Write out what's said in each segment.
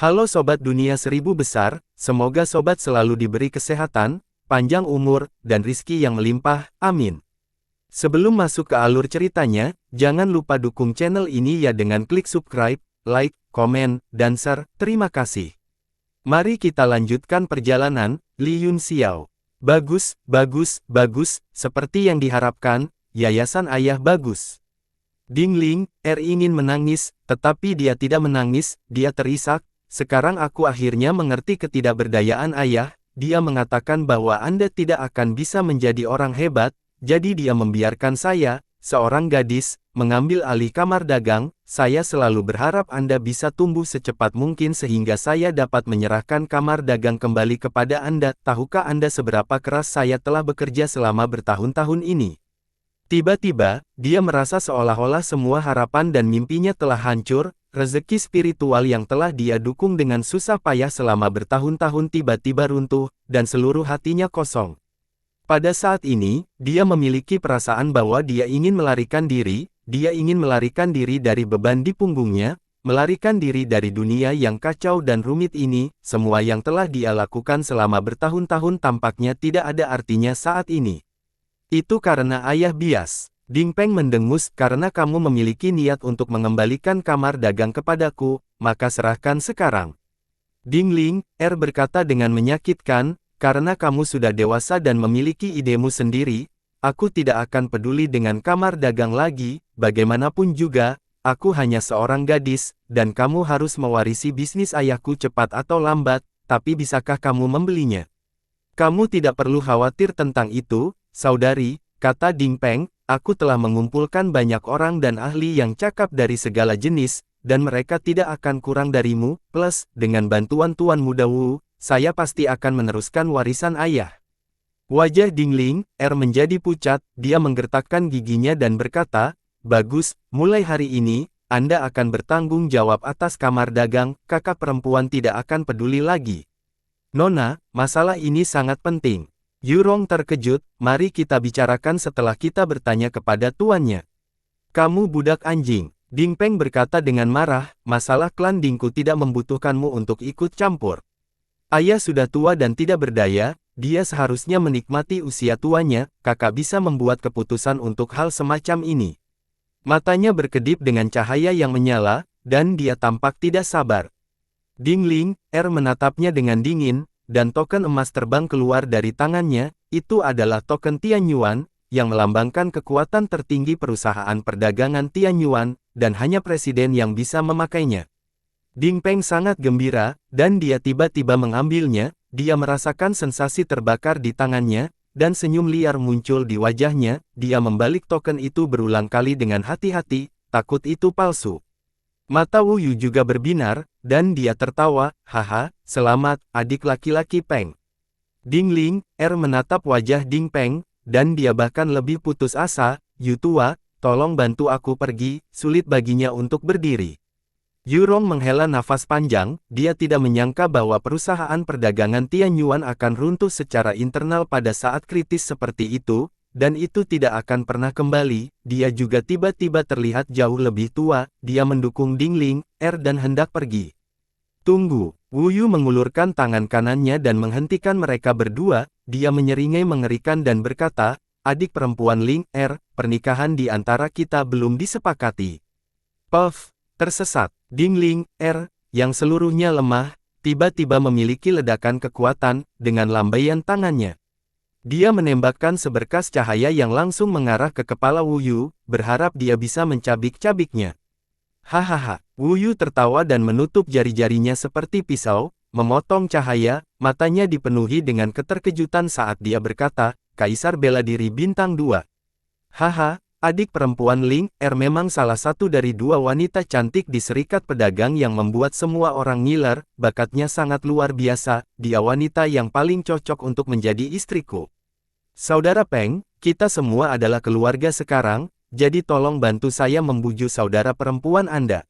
Halo Sobat Dunia Seribu Besar, semoga Sobat selalu diberi kesehatan, panjang umur, dan rizki yang melimpah, amin. Sebelum masuk ke alur ceritanya, jangan lupa dukung channel ini ya dengan klik subscribe, like, komen, dan share, terima kasih. Mari kita lanjutkan perjalanan, Li Yun Xiao. Bagus, bagus, bagus, seperti yang diharapkan, yayasan ayah bagus. Ding Ling, ingin menangis, tetapi dia tidak menangis, dia terisak. Sekarang aku akhirnya mengerti ketidakberdayaan ayah, dia mengatakan bahwa Anda tidak akan bisa menjadi orang hebat, jadi dia membiarkan saya, seorang gadis, mengambil alih kamar dagang. Saya selalu berharap Anda bisa tumbuh secepat mungkin sehingga saya dapat menyerahkan kamar dagang kembali kepada Anda. Tahukah Anda seberapa keras saya telah bekerja selama bertahun-tahun ini? Tiba-tiba, dia merasa seolah-olah semua harapan dan mimpinya telah hancur, rezeki spiritual yang telah dia dukung dengan susah payah selama bertahun-tahun tiba-tiba runtuh, dan seluruh hatinya kosong. Pada saat ini, dia memiliki perasaan bahwa dia ingin melarikan diri dari beban di punggungnya, melarikan diri dari dunia yang kacau dan rumit ini. Semua yang telah dia lakukan selama bertahun-tahun tampaknya tidak ada artinya saat ini. Itu karena ayah bias. Ding Peng mendengus, karena kamu memiliki niat untuk mengembalikan kamar dagang kepadaku, maka serahkan sekarang. Ding Ling, berkata dengan menyakitkan, karena kamu sudah dewasa dan memiliki idemu sendiri, aku tidak akan peduli dengan kamar dagang lagi, bagaimanapun juga, aku hanya seorang gadis, dan kamu harus mewarisi bisnis ayahku cepat atau lambat, tapi bisakah kamu membelinya? Kamu tidak perlu khawatir tentang itu, saudari, kata Ding Peng, aku telah mengumpulkan banyak orang dan ahli yang cakap dari segala jenis, dan mereka tidak akan kurang darimu, plus, dengan bantuan Tuan Muda Wu, saya pasti akan meneruskan warisan ayah. Wajah Ding Ling, menjadi pucat, dia menggertakkan giginya dan berkata, bagus, mulai hari ini, Anda akan bertanggung jawab atas kamar dagang, kakak perempuan tidak akan peduli lagi. Nona, masalah ini sangat penting. Yurong terkejut, mari kita bicarakan setelah kita bertanya kepada tuannya. Kamu budak anjing, Ding Peng berkata dengan marah, masalah klan Dingku tidak membutuhkanmu untuk ikut campur. Ayah sudah tua dan tidak berdaya, dia seharusnya menikmati usia tuanya, kakak bisa membuat keputusan untuk hal semacam ini. Matanya berkedip dengan cahaya yang menyala, dan dia tampak tidak sabar. Ding Ling, menatapnya dengan dingin, dan token emas terbang keluar dari tangannya. Itu adalah token Tianyuan, yang melambangkan kekuatan tertinggi perusahaan perdagangan Tianyuan, dan hanya presiden yang bisa memakainya. Ding Peng sangat gembira, dan dia tiba-tiba mengambilnya. Dia merasakan sensasi terbakar di tangannya, dan senyum liar muncul di wajahnya. Dia membalik token itu berulang kali dengan hati-hati, takut itu palsu. Mata Wu Yu juga berbinar, dan dia tertawa, haha, selamat, adik laki-laki Peng. Ding Ling, menatap wajah Ding Peng, dan dia bahkan lebih putus asa, Yu tua, tolong bantu aku pergi, sulit baginya untuk berdiri. Yurong menghela nafas panjang, dia tidak menyangka bahwa perusahaan perdagangan Tianyuan akan runtuh secara internal pada saat kritis seperti itu, dan itu tidak akan pernah kembali. Dia juga tiba-tiba terlihat jauh lebih tua, dia mendukung Ding Ling, dan hendak pergi. Tunggu, Wu Yu mengulurkan tangan kanannya dan menghentikan mereka berdua, dia menyeringai mengerikan dan berkata, adik perempuan Ling, pernikahan di antara kita belum disepakati. Puff, tersesat, Ding Ling, yang seluruhnya lemah, tiba-tiba memiliki ledakan kekuatan, dengan lambaian tangannya. Dia menembakkan seberkas cahaya yang langsung mengarah ke kepala Wu Yu, berharap dia bisa mencabik-cabiknya. Hahaha, Wu Yu tertawa dan menutup jari-jarinya seperti pisau, memotong cahaya, matanya dipenuhi dengan keterkejutan saat dia berkata, Kaisar bela diri bintang 2. Haha, adik perempuan Ling, memang salah satu dari dua wanita cantik di serikat pedagang yang membuat semua orang ngiler, bakatnya sangat luar biasa, dia wanita yang paling cocok untuk menjadi istriku. Saudara Peng, kita semua adalah keluarga sekarang, jadi tolong bantu saya membujuk saudara perempuan Anda.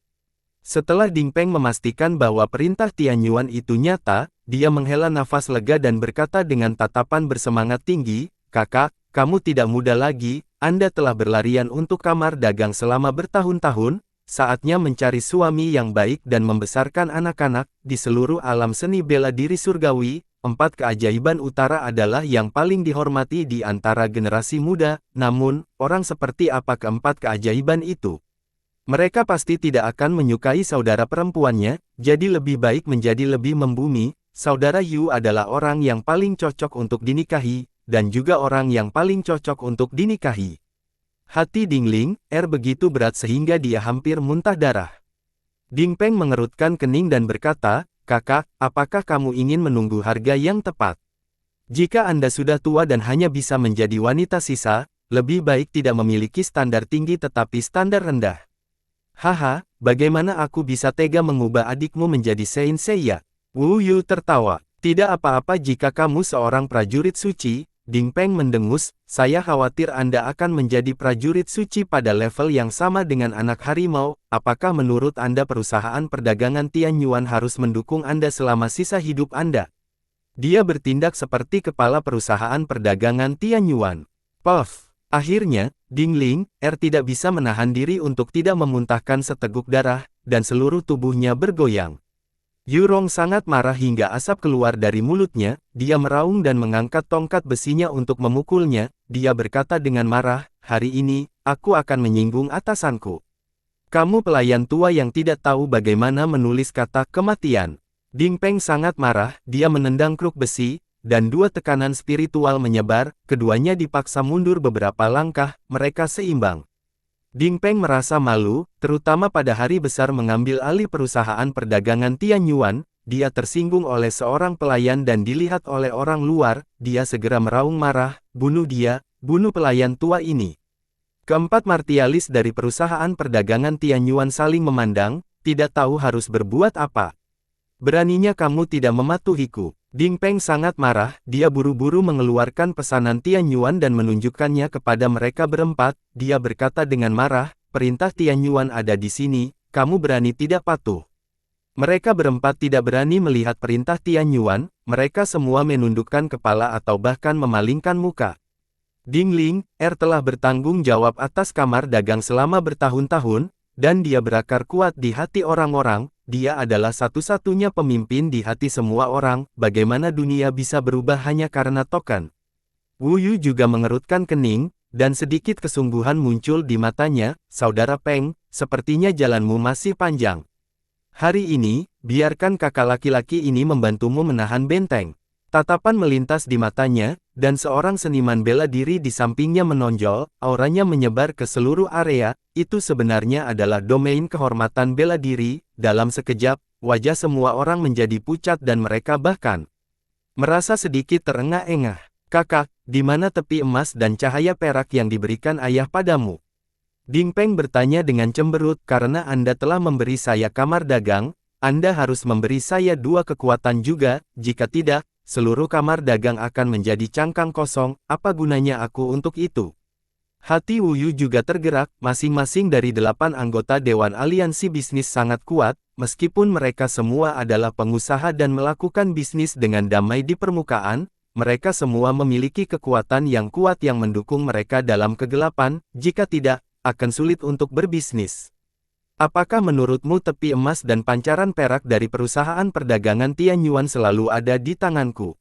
Setelah Ding Peng memastikan bahwa perintah Tianyuan itu nyata, dia menghela nafas lega dan berkata dengan tatapan bersemangat tinggi, kakak, kamu tidak muda lagi, Anda telah berlarian untuk kamar dagang selama bertahun-tahun, saatnya mencari suami yang baik dan membesarkan anak-anak. Di seluruh alam seni bela diri surgawi, 4 keajaiban utara adalah yang paling dihormati di antara generasi muda. Namun, orang seperti apa keempat keajaiban itu? Mereka pasti tidak akan menyukai saudara perempuannya, jadi lebih baik menjadi lebih membumi. Saudara Yu adalah orang yang paling cocok untuk dinikahi, dan juga orang yang paling cocok untuk dinikahi. Hati Dingling begitu berat sehingga dia hampir muntah darah. Ding Peng mengerutkan kening dan berkata, "Kakak, apakah kamu ingin menunggu harga yang tepat? Jika Anda sudah tua dan hanya bisa menjadi wanita sisa, lebih baik tidak memiliki standar tinggi tetapi standar rendah." "Haha, bagaimana aku bisa tega mengubah adikmu menjadi Saint Seiya?" Wu Yu tertawa. "Tidak apa-apa jika kamu seorang prajurit suci." Ding Peng mendengus, "Saya khawatir Anda akan menjadi prajurit suci pada level yang sama dengan anak harimau. Apakah menurut Anda perusahaan perdagangan Tianyuan harus mendukung Anda selama sisa hidup Anda?" Dia bertindak seperti kepala perusahaan perdagangan Tianyuan. Puff! Akhirnya, Dingling tidak bisa menahan diri untuk tidak memuntahkan seteguk darah, dan seluruh tubuhnya bergoyang. Yurong sangat marah hingga asap keluar dari mulutnya. Dia meraung dan mengangkat tongkat besinya untuk memukulnya. Dia berkata dengan marah, "Hari ini, aku akan menyinggung atasanku. Kamu pelayan tua yang tidak tahu bagaimana menulis kata kematian." Ding Peng sangat marah, dia menendang kruk besi, dan 2 tekanan spiritual menyebar, keduanya dipaksa mundur beberapa langkah, mereka seimbang. Ding Peng merasa malu, terutama pada hari besar mengambil alih perusahaan perdagangan Tianyuan. Dia tersinggung oleh seorang pelayan dan dilihat oleh orang luar. Dia segera meraung marah, "Bunuh dia, bunuh pelayan tua ini." Keempat martialis dari perusahaan perdagangan Tianyuan saling memandang, tidak tahu harus berbuat apa. "Beraninya kamu tidak mematuhiku." Ding Peng sangat marah, dia buru-buru mengeluarkan pesanan Tianyuan dan menunjukkannya kepada mereka berempat. Dia berkata dengan marah, "Perintah Tianyuan ada di sini, kamu berani tidak patuh." Mereka berempat tidak berani melihat perintah Tianyuan, mereka semua menundukkan kepala atau bahkan memalingkan muka. Dingling telah bertanggung jawab atas kamar dagang selama bertahun-tahun, dan dia berakar kuat di hati orang-orang. Dia adalah satu-satunya pemimpin di hati semua orang. Bagaimana dunia bisa berubah hanya karena token? Wu Yu juga mengerutkan kening, dan sedikit kesungguhan muncul di matanya. "Saudara Peng, sepertinya jalanmu masih panjang. Hari ini, biarkan kakak laki-laki ini membantumu menahan benteng." Tatapan melintas di matanya, dan seorang seniman bela diri di sampingnya menonjol, auranya menyebar ke seluruh area. Itu sebenarnya adalah domain kehormatan bela diri. Dalam sekejap, wajah semua orang menjadi pucat dan mereka bahkan merasa sedikit terengah-engah. "Kakak, di mana tepi emas dan cahaya perak yang diberikan ayah padamu?" Ding Peng bertanya dengan cemberut, "Karena Anda telah memberi saya kamar dagang, Anda harus memberi saya 2 kekuatan juga. Jika tidak, seluruh kamar dagang akan menjadi cangkang kosong. Apa gunanya aku untuk itu?" Hati Wu Yu juga tergerak. Masing-masing dari 8 anggota Dewan Aliansi Bisnis sangat kuat, meskipun mereka semua adalah pengusaha dan melakukan bisnis dengan damai di permukaan. Mereka semua memiliki kekuatan yang kuat yang mendukung mereka dalam kegelapan. Jika tidak, akan sulit untuk berbisnis. "Apakah menurutmu tepi emas dan pancaran perak dari perusahaan perdagangan Tianyuan selalu ada di tanganku?"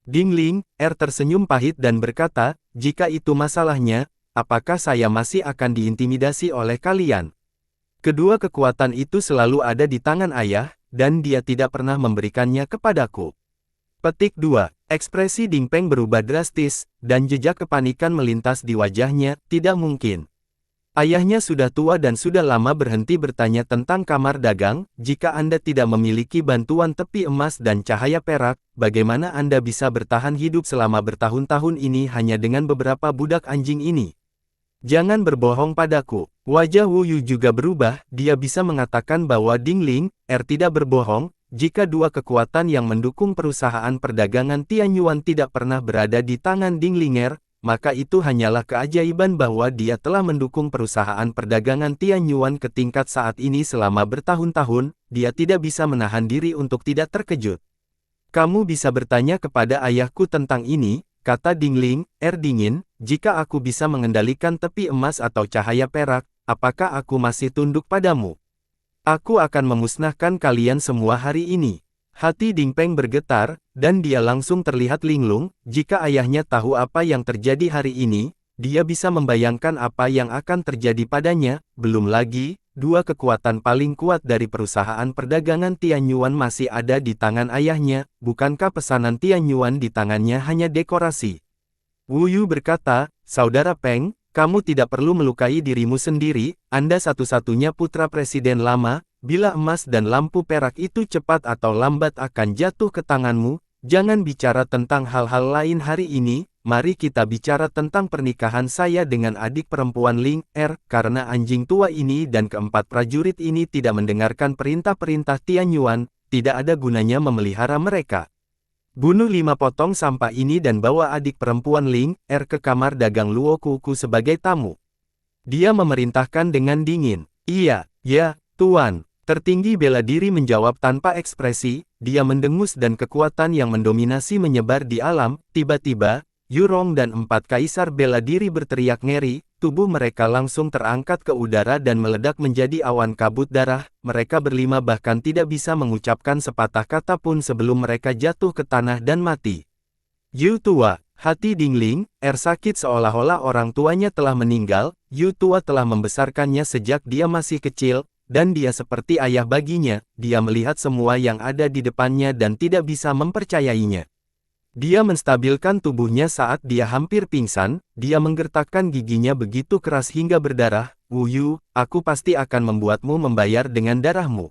Dingling tersenyum pahit dan berkata, "Jika itu masalahnya, apakah saya masih akan diintimidasi oleh kalian? Kedua kekuatan itu selalu ada di tangan ayah, dan dia tidak pernah memberikannya kepadaku." Petik 2. Ekspresi Ding Peng berubah drastis, dan jejak kepanikan melintas di wajahnya. Tidak mungkin. Ayahnya sudah tua dan sudah lama berhenti bertanya tentang kamar dagang. "Jika Anda tidak memiliki bantuan tepi emas dan cahaya perak, bagaimana Anda bisa bertahan hidup selama bertahun-tahun ini hanya dengan beberapa budak anjing ini? Jangan berbohong padaku." Wajah Wu Yu juga berubah, dia bisa mengatakan bahwa Dingling tidak berbohong. Jika 2 kekuatan yang mendukung perusahaan perdagangan Tianyuan tidak pernah berada di tangan Dingling maka itu hanyalah keajaiban bahwa dia telah mendukung perusahaan perdagangan Tianyuan ke tingkat saat ini selama bertahun-tahun. Dia tidak bisa menahan diri untuk tidak terkejut. "Kamu bisa bertanya kepada ayahku tentang ini," kata Dingling dingin. "Jika aku bisa mengendalikan tepi emas atau cahaya perak, apakah aku masih tunduk padamu? Aku akan memusnahkan kalian semua hari ini. Hati Ding Peng bergetar, dan dia langsung terlihat linglung. Jika ayahnya tahu apa yang terjadi hari ini, dia bisa membayangkan apa yang akan terjadi padanya. Belum lagi, dua kekuatan paling kuat dari perusahaan perdagangan Tianyuan masih ada di tangan ayahnya. Bukankah pesanan Tianyuan di tangannya hanya dekorasi? Wu Yu berkata, Saudara Peng, kamu tidak perlu melukai dirimu sendiri. Anda satu-satunya putra presiden lama. Bila emas dan lampu perak itu cepat atau lambat akan jatuh ke tanganmu, jangan bicara tentang hal-hal lain hari ini. Mari kita bicara tentang pernikahan saya dengan adik perempuan Ling Er, karena anjing tua ini dan keempat prajurit ini tidak mendengarkan perintah-perintah Tianyuan, tidak ada gunanya memelihara mereka. Bunuh 5 potong sampah ini dan bawa adik perempuan Ling Er ke kamar dagang Luo Kuku sebagai tamu. Dia memerintahkan dengan dingin. Iya, ya, Tuan. Tertinggi bela diri menjawab tanpa ekspresi, dia mendengus dan kekuatan yang mendominasi menyebar di alam. Tiba-tiba, Yurong dan 4 kaisar bela diri berteriak ngeri, tubuh mereka langsung terangkat ke udara dan meledak menjadi awan kabut darah. Mereka berlima bahkan tidak bisa mengucapkan sepatah kata pun sebelum mereka jatuh ke tanah dan mati. Yu tua, hati Dingling Er sakit seolah-olah orang tuanya telah meninggal. Yu tua telah membesarkannya sejak dia masih kecil, dan dia seperti ayah baginya. Dia melihat semua yang ada di depannya dan tidak bisa mempercayainya. Dia menstabilkan tubuhnya saat dia hampir pingsan. Dia menggertakkan giginya begitu keras hingga berdarah. Wu Yu, aku pasti akan membuatmu membayar dengan darahmu.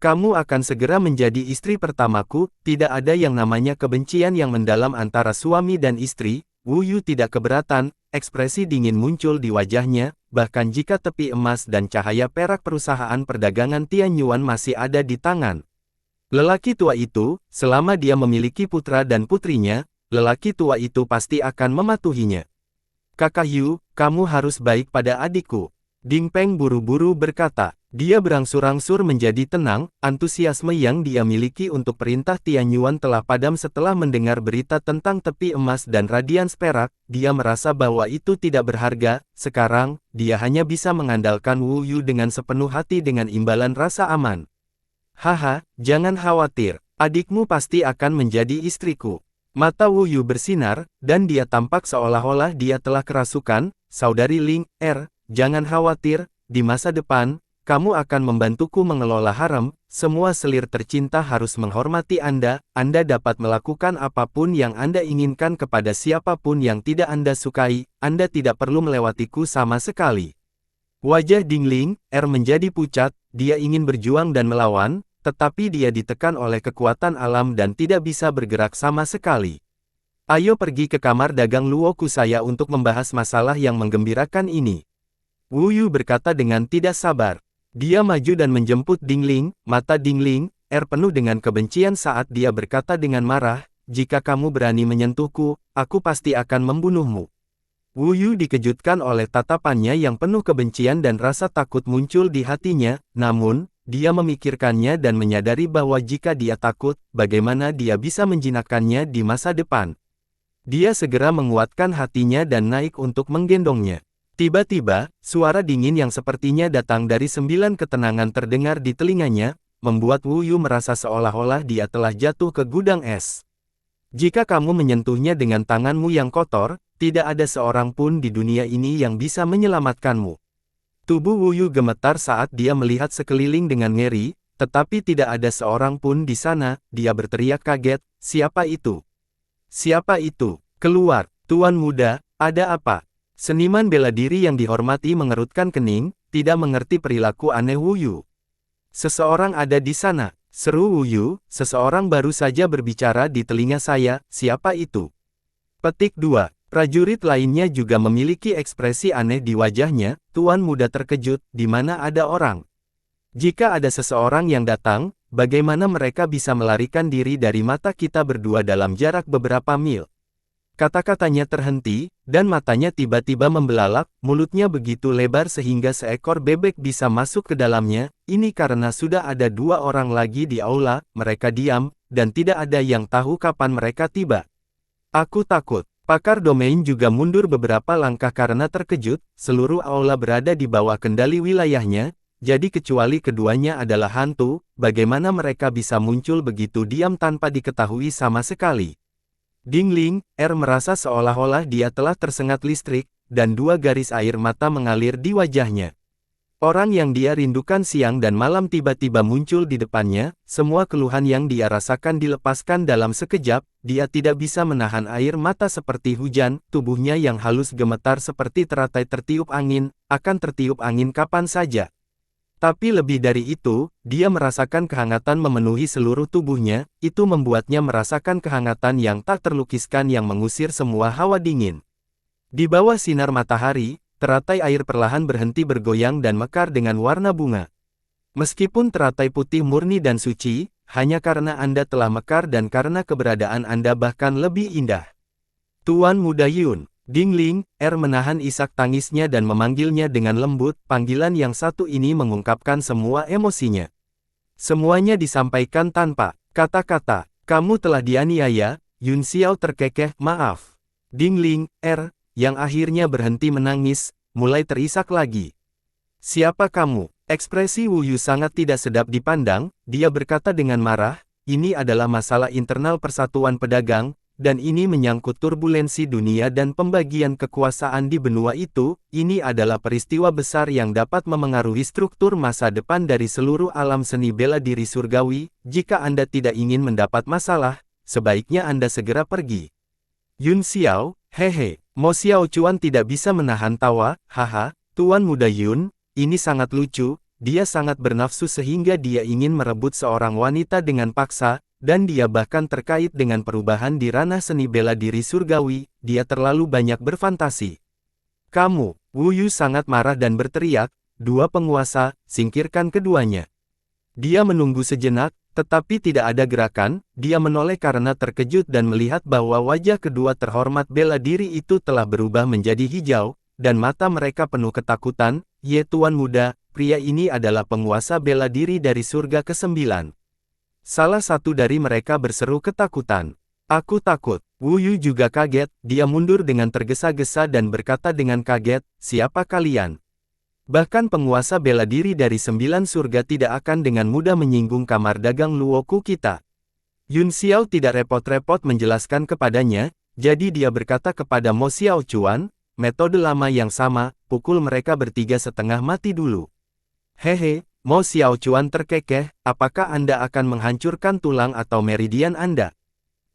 Kamu akan segera menjadi istri pertamaku. Tidak ada yang namanya kebencian yang mendalam antara suami dan istri. Wu Yu tidak keberatan, ekspresi dingin muncul di wajahnya, bahkan jika tepi emas dan cahaya perak perusahaan perdagangan Tianyuan masih ada di tangan. Lelaki tua itu, selama dia memiliki putra dan putrinya, lelaki tua itu pasti akan mematuhinya. Kakak Yu, kamu harus baik pada adikku. Ding Peng buru-buru berkata. Dia berangsur-angsur menjadi tenang. Antusiasme yang dia miliki untuk perintah Tianyuan telah padam setelah mendengar berita tentang tepi emas dan radians perak. Dia merasa bahwa itu tidak berharga. Sekarang, dia hanya bisa mengandalkan Wu Yu dengan sepenuh hati dengan imbalan rasa aman. Haha, jangan khawatir. Adikmu pasti akan menjadi istriku. Mata Wu Yu bersinar, dan dia tampak seolah-olah dia telah kerasukan. Saudari Ling Er, jangan khawatir, di masa depan, kamu akan membantuku mengelola harem. Semua selir tercinta harus menghormati Anda. Anda dapat melakukan apapun yang Anda inginkan kepada siapapun yang tidak Anda sukai. Anda tidak perlu melewatiku sama sekali. Wajah Dingling Er menjadi pucat. Dia ingin berjuang dan melawan, tetapi dia ditekan oleh kekuatan alam dan tidak bisa bergerak sama sekali. Ayo pergi ke kamar dagang Luoku saya untuk membahas masalah yang menggembirakan ini. Wu Yu berkata dengan tidak sabar. Dia maju dan menjemput Dingling. Mata Dingling Er penuh dengan kebencian saat dia berkata dengan marah, jika kamu berani menyentuhku, aku pasti akan membunuhmu. Wu Yu dikejutkan oleh tatapannya yang penuh kebencian dan rasa takut muncul di hatinya, namun, dia memikirkannya dan menyadari bahwa jika dia takut, bagaimana dia bisa menjinakkannya di masa depan. Dia segera menguatkan hatinya dan naik untuk menggendongnya. Tiba-tiba, suara dingin yang sepertinya datang dari 9 ketenangan terdengar di telinganya, membuat Wu Yu merasa seolah-olah dia telah jatuh ke gudang es. Jika kamu menyentuhnya dengan tanganmu yang kotor, tidak ada seorang pun di dunia ini yang bisa menyelamatkanmu. Tubuh Wu Yu gemetar saat dia melihat sekeliling dengan ngeri, tetapi tidak ada seorang pun di sana. Dia berteriak kaget, siapa itu? Siapa itu? Keluar, Tuan Muda, ada apa? Seniman bela diri yang dihormati mengerutkan kening, tidak mengerti perilaku aneh Wu Yu. Seseorang ada di sana, seru Wu Yu, seseorang baru saja berbicara di telinga saya, siapa itu? Petik 2. Prajurit lainnya juga memiliki ekspresi aneh di wajahnya. Tuan Muda terkejut, di mana ada orang? Jika ada seseorang yang datang, bagaimana mereka bisa melarikan diri dari mata kita berdua dalam jarak beberapa mil? Kata-katanya terhenti, dan matanya tiba-tiba membelalak. Mulutnya begitu lebar sehingga seekor bebek bisa masuk ke dalamnya. Ini karena sudah ada 2 orang lagi di aula. Mereka diam, dan tidak ada yang tahu kapan mereka tiba. Aku takut. Pakar domain juga mundur beberapa langkah karena terkejut, seluruh aula berada di bawah kendali wilayahnya, jadi kecuali keduanya adalah hantu, bagaimana mereka bisa muncul begitu diam tanpa diketahui sama sekali. Dingling, merasa seolah-olah dia telah tersengat listrik, dan dua garis air mata mengalir di wajahnya. Orang yang dia rindukan siang dan malam tiba-tiba muncul di depannya, semua keluhan yang dia rasakan dilepaskan dalam sekejap, dia tidak bisa menahan air mata seperti hujan, tubuhnya yang halus gemetar seperti teratai tertiup angin, akan tertiup angin kapan saja. Tapi lebih dari itu, dia merasakan kehangatan memenuhi seluruh tubuhnya, itu membuatnya merasakan kehangatan yang tak terlukiskan yang mengusir semua hawa dingin. Di bawah sinar matahari, teratai air perlahan berhenti bergoyang dan mekar dengan warna bunga. Meskipun teratai putih murni dan suci, hanya karena Anda telah mekar dan karena keberadaan Anda bahkan lebih indah. Tuan Muda Yun, Dingling, menahan isak tangisnya dan memanggilnya dengan lembut, panggilan yang satu ini mengungkapkan semua emosinya. Semuanya disampaikan tanpa kata-kata. Kamu telah dianiaya, Yun Xiao terkekeh, maaf. Dingling, yang akhirnya berhenti menangis, mulai terisak lagi. Siapa kamu? Ekspresi Wu Yu sangat tidak sedap dipandang, dia berkata dengan marah, ini adalah masalah internal Persatuan Pedagang, dan ini menyangkut turbulensi dunia dan pembagian kekuasaan di benua itu, ini adalah peristiwa besar yang dapat memengaruhi struktur masa depan dari seluruh alam seni bela diri surgawi, jika Anda tidak ingin mendapat masalah, sebaiknya Anda segera pergi. Yun Xiao, hehe. Mo Xiao Chuan tidak bisa menahan tawa, haha, Tuan Muda Yun, ini sangat lucu, dia sangat bernafsu sehingga dia ingin merebut seorang wanita dengan paksa, dan dia bahkan terkait dengan perubahan di ranah seni bela diri surgawi, dia terlalu banyak berfantasi. Kamu, Wu Yu sangat marah dan berteriak, dua penguasa, singkirkan keduanya. Dia menunggu sejenak, tetapi tidak ada gerakan, dia menoleh karena terkejut dan melihat bahwa wajah kedua terhormat bela diri itu telah berubah menjadi hijau, dan mata mereka penuh ketakutan, Ye Tuan Muda, pria ini adalah penguasa bela diri dari surga ke-9. Salah satu dari mereka berseru ketakutan. Aku takut. Wu Yu juga kaget, dia mundur dengan tergesa-gesa dan berkata dengan kaget, siapa kalian? Bahkan penguasa bela diri dari 9 surga tidak akan dengan mudah menyinggung kamar dagang Luoku kita. Yun Xiao tidak repot-repot menjelaskan kepadanya, jadi dia berkata kepada Mo Xiao Chuan, metode lama yang sama, pukul mereka bertiga setengah mati dulu. Hehe, Mo Xiao Chuan terkekeh, apakah Anda akan menghancurkan tulang atau meridian Anda?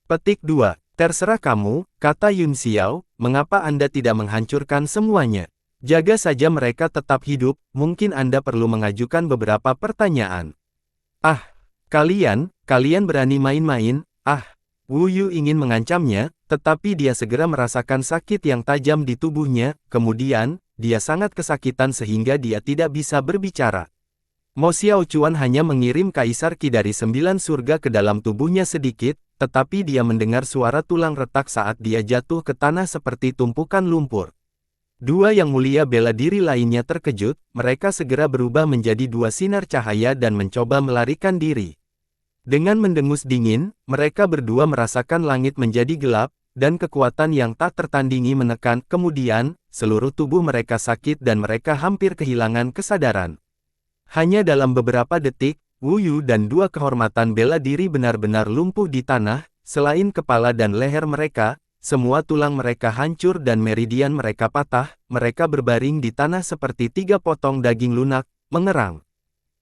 Petik 2, terserah kamu, kata Yun Xiao, mengapa Anda tidak menghancurkan semuanya? Jaga saja mereka tetap hidup, mungkin Anda perlu mengajukan beberapa pertanyaan. Kalian berani main-main, Wu Yu ingin mengancamnya, tetapi dia segera merasakan sakit yang tajam di tubuhnya, kemudian, dia sangat kesakitan sehingga dia tidak bisa berbicara. Mo Xiao Chuan hanya mengirim Kaisar Qi dari 9 surga ke dalam tubuhnya sedikit, tetapi dia mendengar suara tulang retak saat dia jatuh ke tanah seperti tumpukan lumpur. Dua yang mulia bela diri lainnya terkejut, mereka segera berubah menjadi dua sinar cahaya dan mencoba melarikan diri. Dengan mendengus dingin, mereka berdua merasakan langit menjadi gelap, dan kekuatan yang tak tertandingi menekan, kemudian, seluruh tubuh mereka sakit dan mereka hampir kehilangan kesadaran. Hanya dalam beberapa detik, Wu Yu dan dua kehormatan bela diri benar-benar lumpuh di tanah, selain kepala dan leher mereka, semua tulang mereka hancur dan meridian mereka patah, mereka berbaring di tanah seperti 3 potong daging lunak, mengerang.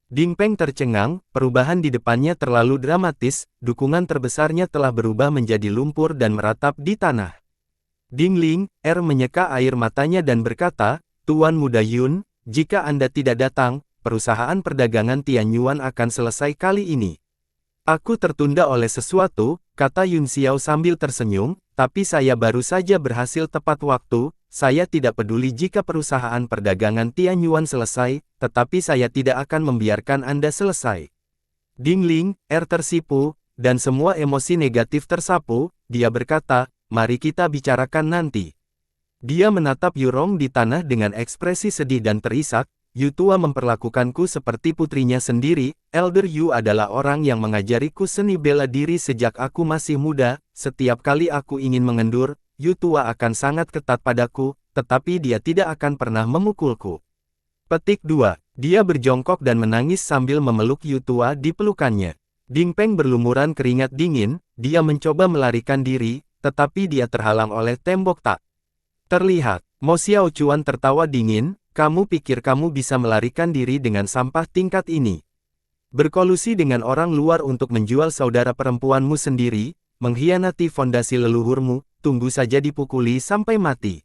Ding Peng tercengang, perubahan di depannya terlalu dramatis, dukungan terbesarnya telah berubah menjadi lumpur dan meratap di tanah. Dingling, menyeka air matanya dan berkata, Tuan Muda Yun, jika Anda tidak datang, perusahaan perdagangan Tianyuan akan selesai kali ini. Aku tertunda oleh sesuatu, kata Yun Xiao sambil tersenyum, tapi saya baru saja berhasil tepat waktu, saya tidak peduli jika perusahaan perdagangan Tianyuan selesai, tetapi saya tidak akan membiarkan Anda selesai. Dingling, tersipu, dan semua emosi negatif tersapu, dia berkata, mari kita bicarakan nanti. Dia menatap Yurong di tanah dengan ekspresi sedih dan terisak, Yu tua memperlakukanku seperti putrinya sendiri, Elder Yu adalah orang yang mengajariku seni bela diri sejak aku masih muda, setiap kali aku ingin mengendur, Yu Tua akan sangat ketat padaku, tetapi dia tidak akan pernah memukulku. Petik 2. Dia berjongkok dan menangis sambil memeluk Yu Tua di pelukannya. Ding Peng berlumuran keringat dingin, dia mencoba melarikan diri, tetapi dia terhalang oleh tembok tak terlihat. Mo Xiaochuan tertawa dingin, kamu pikir kamu bisa melarikan diri dengan sampah tingkat ini? Berkolusi dengan orang luar untuk menjual saudara perempuanmu sendiri, mengkhianati fondasi leluhurmu, tunggu saja dipukuli sampai mati.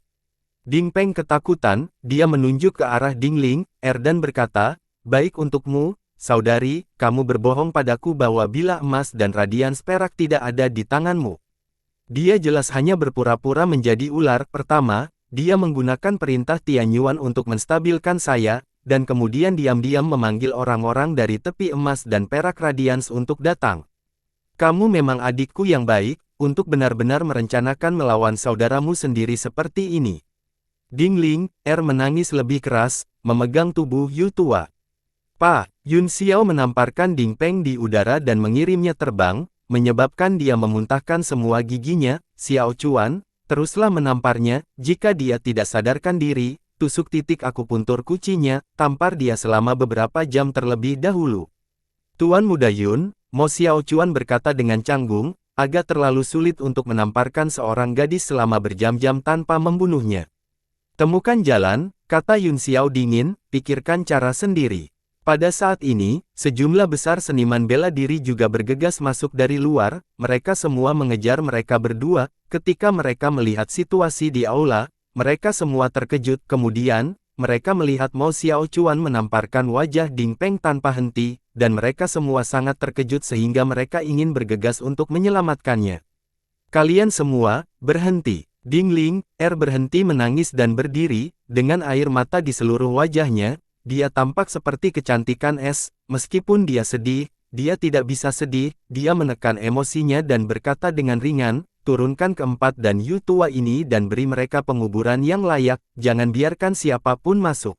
Ding Peng ketakutan, dia menunjuk ke arah Ding Ling, dan berkata, baik untukmu, saudari, kamu berbohong padaku bahwa bila emas dan radians perak tidak ada di tanganmu. Dia jelas hanya berpura-pura menjadi ular. Pertama, dia menggunakan perintah Tian Yuan untuk menstabilkan saya, dan kemudian diam-diam memanggil orang-orang dari tepi emas dan perak radians untuk datang. Kamu memang adikku yang baik, untuk benar-benar merencanakan melawan saudaramu sendiri seperti ini. Ding Ling, menangis lebih keras, memegang tubuh Yu Tua. Yun Xiao menamparkan Ding Peng di udara dan mengirimnya terbang, menyebabkan dia memuntahkan semua giginya. Xiao Chuan, teruslah menamparnya, jika dia tidak sadarkan diri, tusuk titik akupuntur kucinya, tampar dia selama beberapa jam terlebih dahulu. Tuan Muda Yun, Mo Xiaochuan berkata dengan canggung, agak terlalu sulit untuk menamparkan seorang gadis selama berjam-jam tanpa membunuhnya. Temukan jalan, kata Yun Xiao dingin, pikirkan cara sendiri. Pada saat ini, sejumlah besar seniman bela diri juga bergegas masuk dari luar, mereka semua mengejar mereka berdua. Ketika mereka melihat situasi di aula, mereka semua terkejut. Kemudian, mereka melihat Mo Xiaochuan menamparkan wajah Ding Peng tanpa henti, dan mereka semua sangat terkejut sehingga mereka ingin bergegas untuk menyelamatkannya. Kalian semua, berhenti. Ding Ling, berhenti menangis dan berdiri, dengan air mata di seluruh wajahnya. Dia tampak seperti kecantikan es, meskipun dia sedih, dia tidak bisa sedih, dia menekan emosinya dan berkata dengan ringan, turunkan keempat dan Yu Tua ini dan beri mereka penguburan yang layak, jangan biarkan siapapun masuk.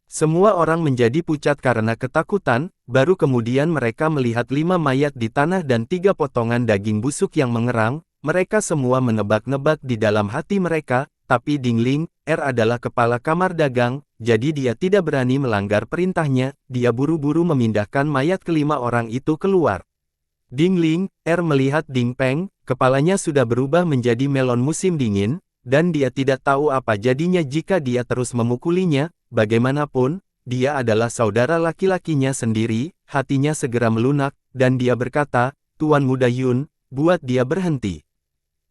Semua orang menjadi pucat karena ketakutan, baru kemudian mereka melihat 5 mayat di tanah dan 3 potongan daging busuk yang mengerang, mereka semua menebak-nebak di dalam hati mereka, tapi Ding Ling, adalah kepala kamar dagang, jadi dia tidak berani melanggar perintahnya, dia buru-buru memindahkan mayat kelima orang itu keluar. Ding Ling, melihat Ding Peng, kepalanya sudah berubah menjadi melon musim dingin, dan dia tidak tahu apa jadinya jika dia terus memukulinya, bagaimanapun, dia adalah saudara laki-lakinya sendiri, hatinya segera melunak, dan dia berkata, Tuan Muda Yun, buat dia berhenti.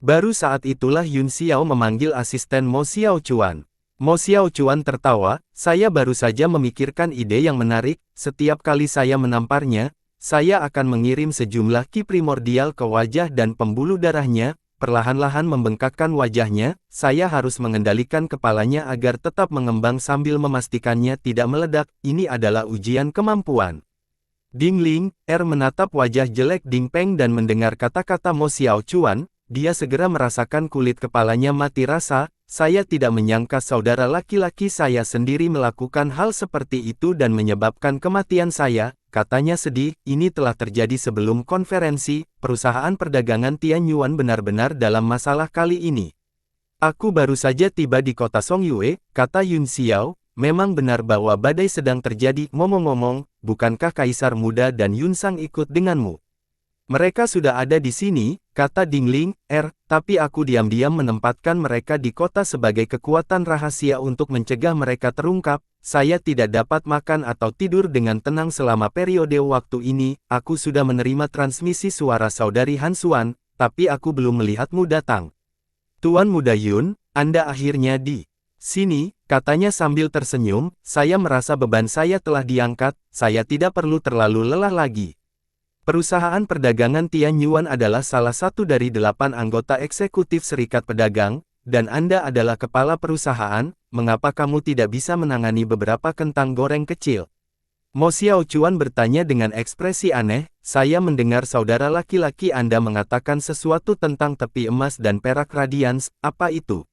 Baru saat itulah Yun Xiao memanggil asisten Mo Xiaochuan. Mo Xiaochuan tertawa, saya baru saja memikirkan ide yang menarik, setiap kali saya menamparnya, saya akan mengirim sejumlah ki primordial ke wajah dan pembuluh darahnya, perlahan-lahan membengkakkan wajahnya, saya harus mengendalikan kepalanya agar tetap mengembang sambil memastikannya tidak meledak, ini adalah ujian kemampuan. Ding Ling, menatap wajah jelek Ding Peng dan mendengar kata-kata Mo Xiaochuan, dia segera merasakan kulit kepalanya mati rasa, saya tidak menyangka saudara laki-laki saya sendiri melakukan hal seperti itu dan menyebabkan kematian saya, katanya sedih, ini telah terjadi sebelum konferensi, perusahaan perdagangan Tian Yuan benar-benar dalam masalah kali ini. Aku baru saja tiba di kota Songyue, kata Yun Xiao, memang benar bahwa badai sedang terjadi, ngomong-ngomong, bukankah Kaisar Muda dan Yun Sang ikut denganmu? Mereka sudah ada di sini, kata Ding Ling, tapi aku diam-diam menempatkan mereka di kota sebagai kekuatan rahasia untuk mencegah mereka terungkap, saya tidak dapat makan atau tidur dengan tenang selama periode waktu ini, aku sudah menerima transmisi suara saudari Han Xuan, tapi aku belum melihatmu datang. Tuan Muda Yun, Anda akhirnya di sini, katanya sambil tersenyum, saya merasa beban saya telah diangkat, saya tidak perlu terlalu lelah lagi. Perusahaan perdagangan Tian Yuan adalah salah satu dari 8 anggota eksekutif serikat pedagang, dan Anda adalah kepala perusahaan, mengapa kamu tidak bisa menangani beberapa kentang goreng kecil? Mo Xiaochuan bertanya dengan ekspresi aneh, saya mendengar saudara laki-laki Anda mengatakan sesuatu tentang tepi emas dan perak radians, apa itu?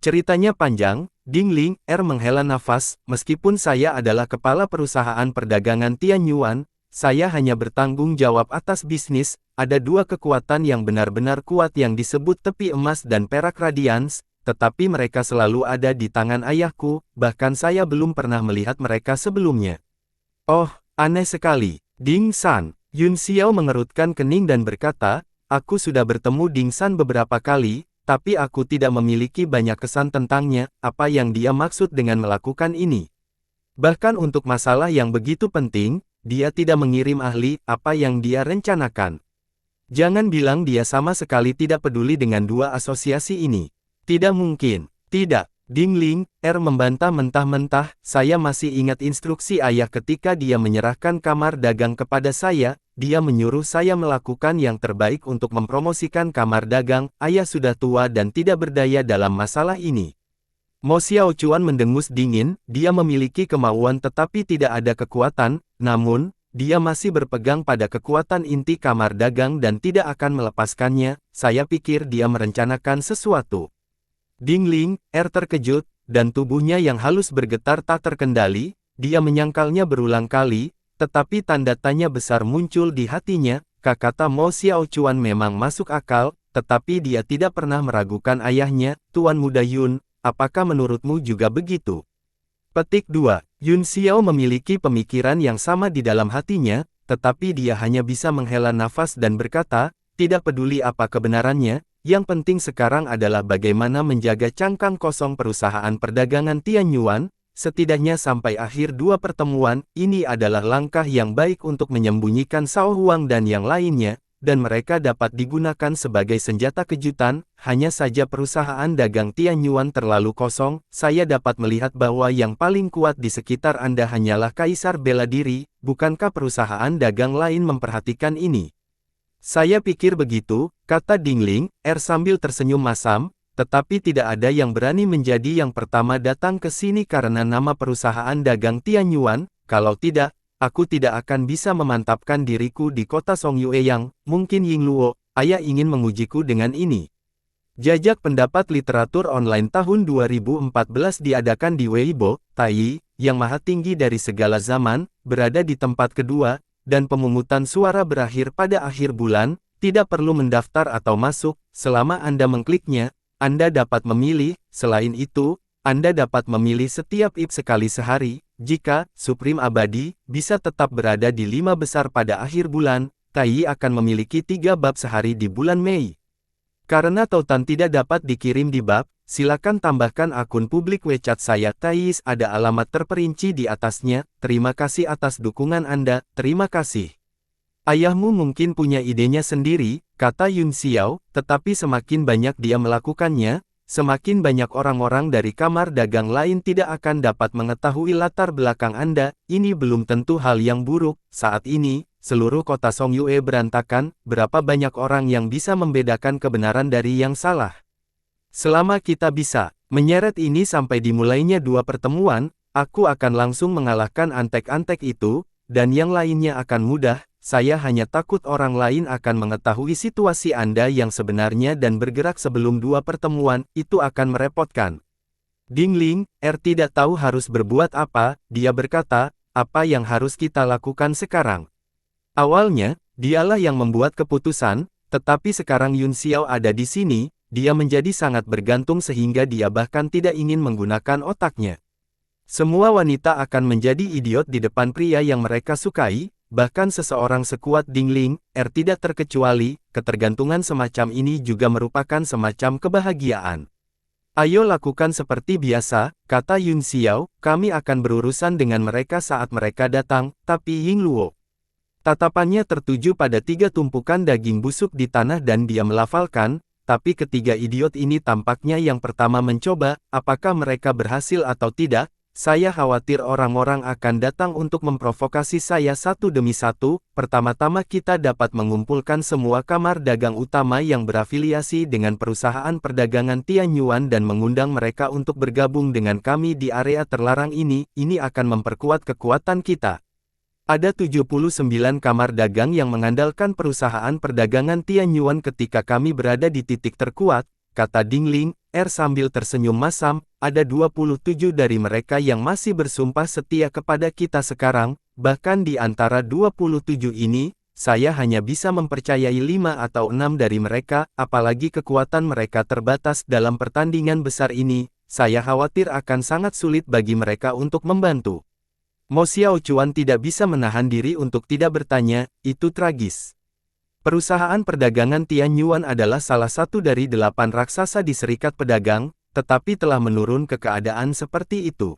Ceritanya panjang, Ding Ling, menghela nafas, meskipun saya adalah kepala perusahaan perdagangan Tian Yuan, saya hanya bertanggung jawab atas bisnis. Ada dua kekuatan yang benar-benar kuat yang disebut tepi emas dan perak radians, tetapi mereka selalu ada di tangan ayahku, bahkan saya belum pernah melihat mereka sebelumnya. Oh, aneh sekali. Ding San. Yun Xiao mengerutkan kening dan berkata, aku sudah bertemu Ding San beberapa kali, tapi aku tidak memiliki banyak kesan tentangnya, apa yang dia maksud dengan melakukan ini. Bahkan untuk masalah yang begitu penting, dia tidak mengirim ahli, apa yang dia rencanakan. Jangan bilang dia sama sekali tidak peduli dengan dua asosiasi ini. Tidak mungkin. Tidak. Ding Ling, membantah mentah-mentah, saya masih ingat instruksi ayah ketika dia menyerahkan kamar dagang kepada saya, dia menyuruh saya melakukan yang terbaik untuk mempromosikan kamar dagang, ayah sudah tua dan tidak berdaya dalam masalah ini. Mo Xiaochuan mendengus dingin, dia memiliki kemauan tetapi tidak ada kekuatan, namun, dia masih berpegang pada kekuatan inti kamar dagang dan tidak akan melepaskannya, saya pikir dia merencanakan sesuatu. Ding Ling, terkejut, dan tubuhnya yang halus bergetar tak terkendali, dia menyangkalnya berulang kali, tetapi tanda tanya besar muncul di hatinya, kata Mo Xiaochuan memang masuk akal, tetapi dia tidak pernah meragukan ayahnya, Tuan Muda Yun. Apakah menurutmu juga begitu? Petik 2. Yun Xiao memiliki pemikiran yang sama di dalam hatinya, tetapi dia hanya bisa menghela nafas dan berkata, tidak peduli apa kebenarannya, yang penting sekarang adalah bagaimana menjaga cangkang kosong perusahaan perdagangan Tianyuan, setidaknya sampai akhir dua pertemuan, ini adalah langkah yang baik untuk menyembunyikan Shao Huang dan yang lainnya, dan mereka dapat digunakan sebagai senjata kejutan, hanya saja perusahaan dagang Tianyuan terlalu kosong, saya dapat melihat bahwa yang paling kuat di sekitar Anda hanyalah Kaisar Bela Diri, bukankah perusahaan dagang lain memperhatikan ini? Saya pikir begitu, kata Ding Ling, sambil tersenyum masam, tetapi tidak ada yang berani menjadi yang pertama datang ke sini karena nama perusahaan dagang Tianyuan, kalau tidak, aku tidak akan bisa memantapkan diriku di kota Songyue yang, mungkin Yingluo, ayah ingin mengujiku dengan ini. Jajak pendapat literatur online tahun 2014 diadakan di Weibo, Taiyi, yang maha tinggi dari segala zaman, berada di tempat kedua, dan pemungutan suara berakhir pada akhir bulan, tidak perlu mendaftar atau masuk, selama Anda mengkliknya, Anda dapat memilih, selain itu, Anda dapat memilih setiap IP sekali sehari. Jika Supreme Abadi bisa tetap berada di 5 besar pada akhir bulan, Taiyi akan memiliki 3 bab sehari di bulan Mei. Karena tautan tidak dapat dikirim di bab, silakan tambahkan akun publik WeChat saya Taiyi, ada alamat terperinci di atasnya. Terima kasih atas dukungan Anda, terima kasih. Ayahmu mungkin punya idenya sendiri, kata Yun Xiao, tetapi semakin banyak dia melakukannya, semakin banyak orang-orang dari kamar dagang lain tidak akan dapat mengetahui latar belakang Anda, ini belum tentu hal yang buruk, saat ini, seluruh kota Songyue berantakan, berapa banyak orang yang bisa membedakan kebenaran dari yang salah. Selama kita bisa menyeret ini sampai dimulainya dua pertemuan, aku akan langsung mengalahkan antek-antek itu, dan yang lainnya akan mudah. Saya hanya takut orang lain akan mengetahui situasi Anda yang sebenarnya dan bergerak sebelum dua pertemuan, itu akan merepotkan. Ding Ling, tidak tahu harus berbuat apa, dia berkata, apa yang harus kita lakukan sekarang? Awalnya, dialah yang membuat keputusan, tetapi sekarang Yun Xiao ada di sini, dia menjadi sangat bergantung sehingga dia bahkan tidak ingin menggunakan otaknya. Semua wanita akan menjadi idiot di depan pria yang mereka sukai, bahkan seseorang sekuat Ding Ling, tidak terkecuali, ketergantungan semacam ini juga merupakan semacam kebahagiaan. Ayo lakukan seperti biasa, kata Yun Xiao, kami akan berurusan dengan mereka saat mereka datang, tapi Yingluo. Tatapannya tertuju pada 3 tumpukan daging busuk di tanah dan dia melafalkan, tapi ketiga idiot ini tampaknya yang pertama mencoba, apakah mereka berhasil atau tidak? Saya khawatir orang-orang akan datang untuk memprovokasi saya satu demi satu. Pertama-tama kita dapat mengumpulkan semua kamar dagang utama yang berafiliasi dengan perusahaan perdagangan Tianyuan dan mengundang mereka untuk bergabung dengan kami di area terlarang ini akan memperkuat kekuatan kita. Ada 79 kamar dagang yang mengandalkan perusahaan perdagangan Tianyuan ketika kami berada di titik terkuat, kata Dingling, sambil tersenyum masam, ada 27 dari mereka yang masih bersumpah setia kepada kita sekarang, bahkan di antara 27 ini, saya hanya bisa mempercayai 5 atau 6 dari mereka, apalagi kekuatan mereka terbatas dalam pertandingan besar ini, saya khawatir akan sangat sulit bagi mereka untuk membantu. Mo Xiaochuan tidak bisa menahan diri untuk tidak bertanya, itu tragis. Perusahaan perdagangan Tianyuan adalah salah satu dari 8 raksasa di serikat pedagang, tetapi telah menurun ke keadaan seperti itu.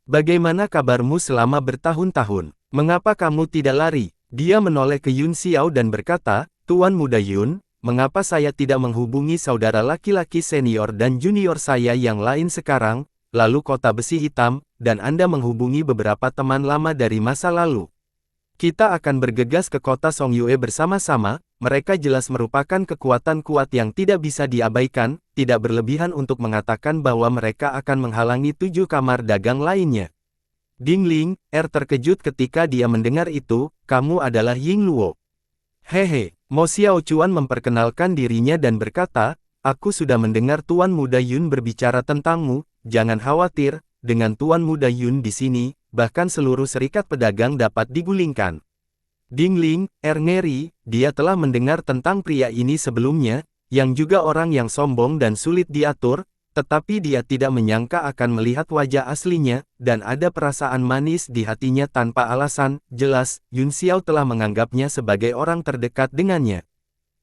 Bagaimana kabarmu selama bertahun-tahun? Mengapa kamu tidak lari? Dia menoleh ke Yun Xiao dan berkata, Tuan Muda Yun, mengapa saya tidak menghubungi saudara laki-laki senior dan junior saya yang lain sekarang, lalu kota besi hitam, dan Anda menghubungi beberapa teman lama dari masa lalu? Kita akan bergegas ke kota Songyue bersama-sama, mereka jelas merupakan kekuatan kuat yang tidak bisa diabaikan, tidak berlebihan untuk mengatakan bahwa mereka akan menghalangi 7 kamar dagang lainnya. Dingling, terkejut ketika dia mendengar itu, kamu adalah Ying Luo. Hehe, Mo Xiaochuan memperkenalkan dirinya dan berkata, aku sudah mendengar Tuan Muda Yun berbicara tentangmu, jangan khawatir, dengan Tuan Muda Yun di sini, bahkan seluruh serikat pedagang dapat digulingkan. Dingling, ngeri, dia telah mendengar tentang pria ini sebelumnya, yang juga orang yang sombong dan sulit diatur, tetapi dia tidak menyangka akan melihat wajah aslinya, dan ada perasaan manis di hatinya tanpa alasan, jelas, Yun Xiao telah menganggapnya sebagai orang terdekat dengannya.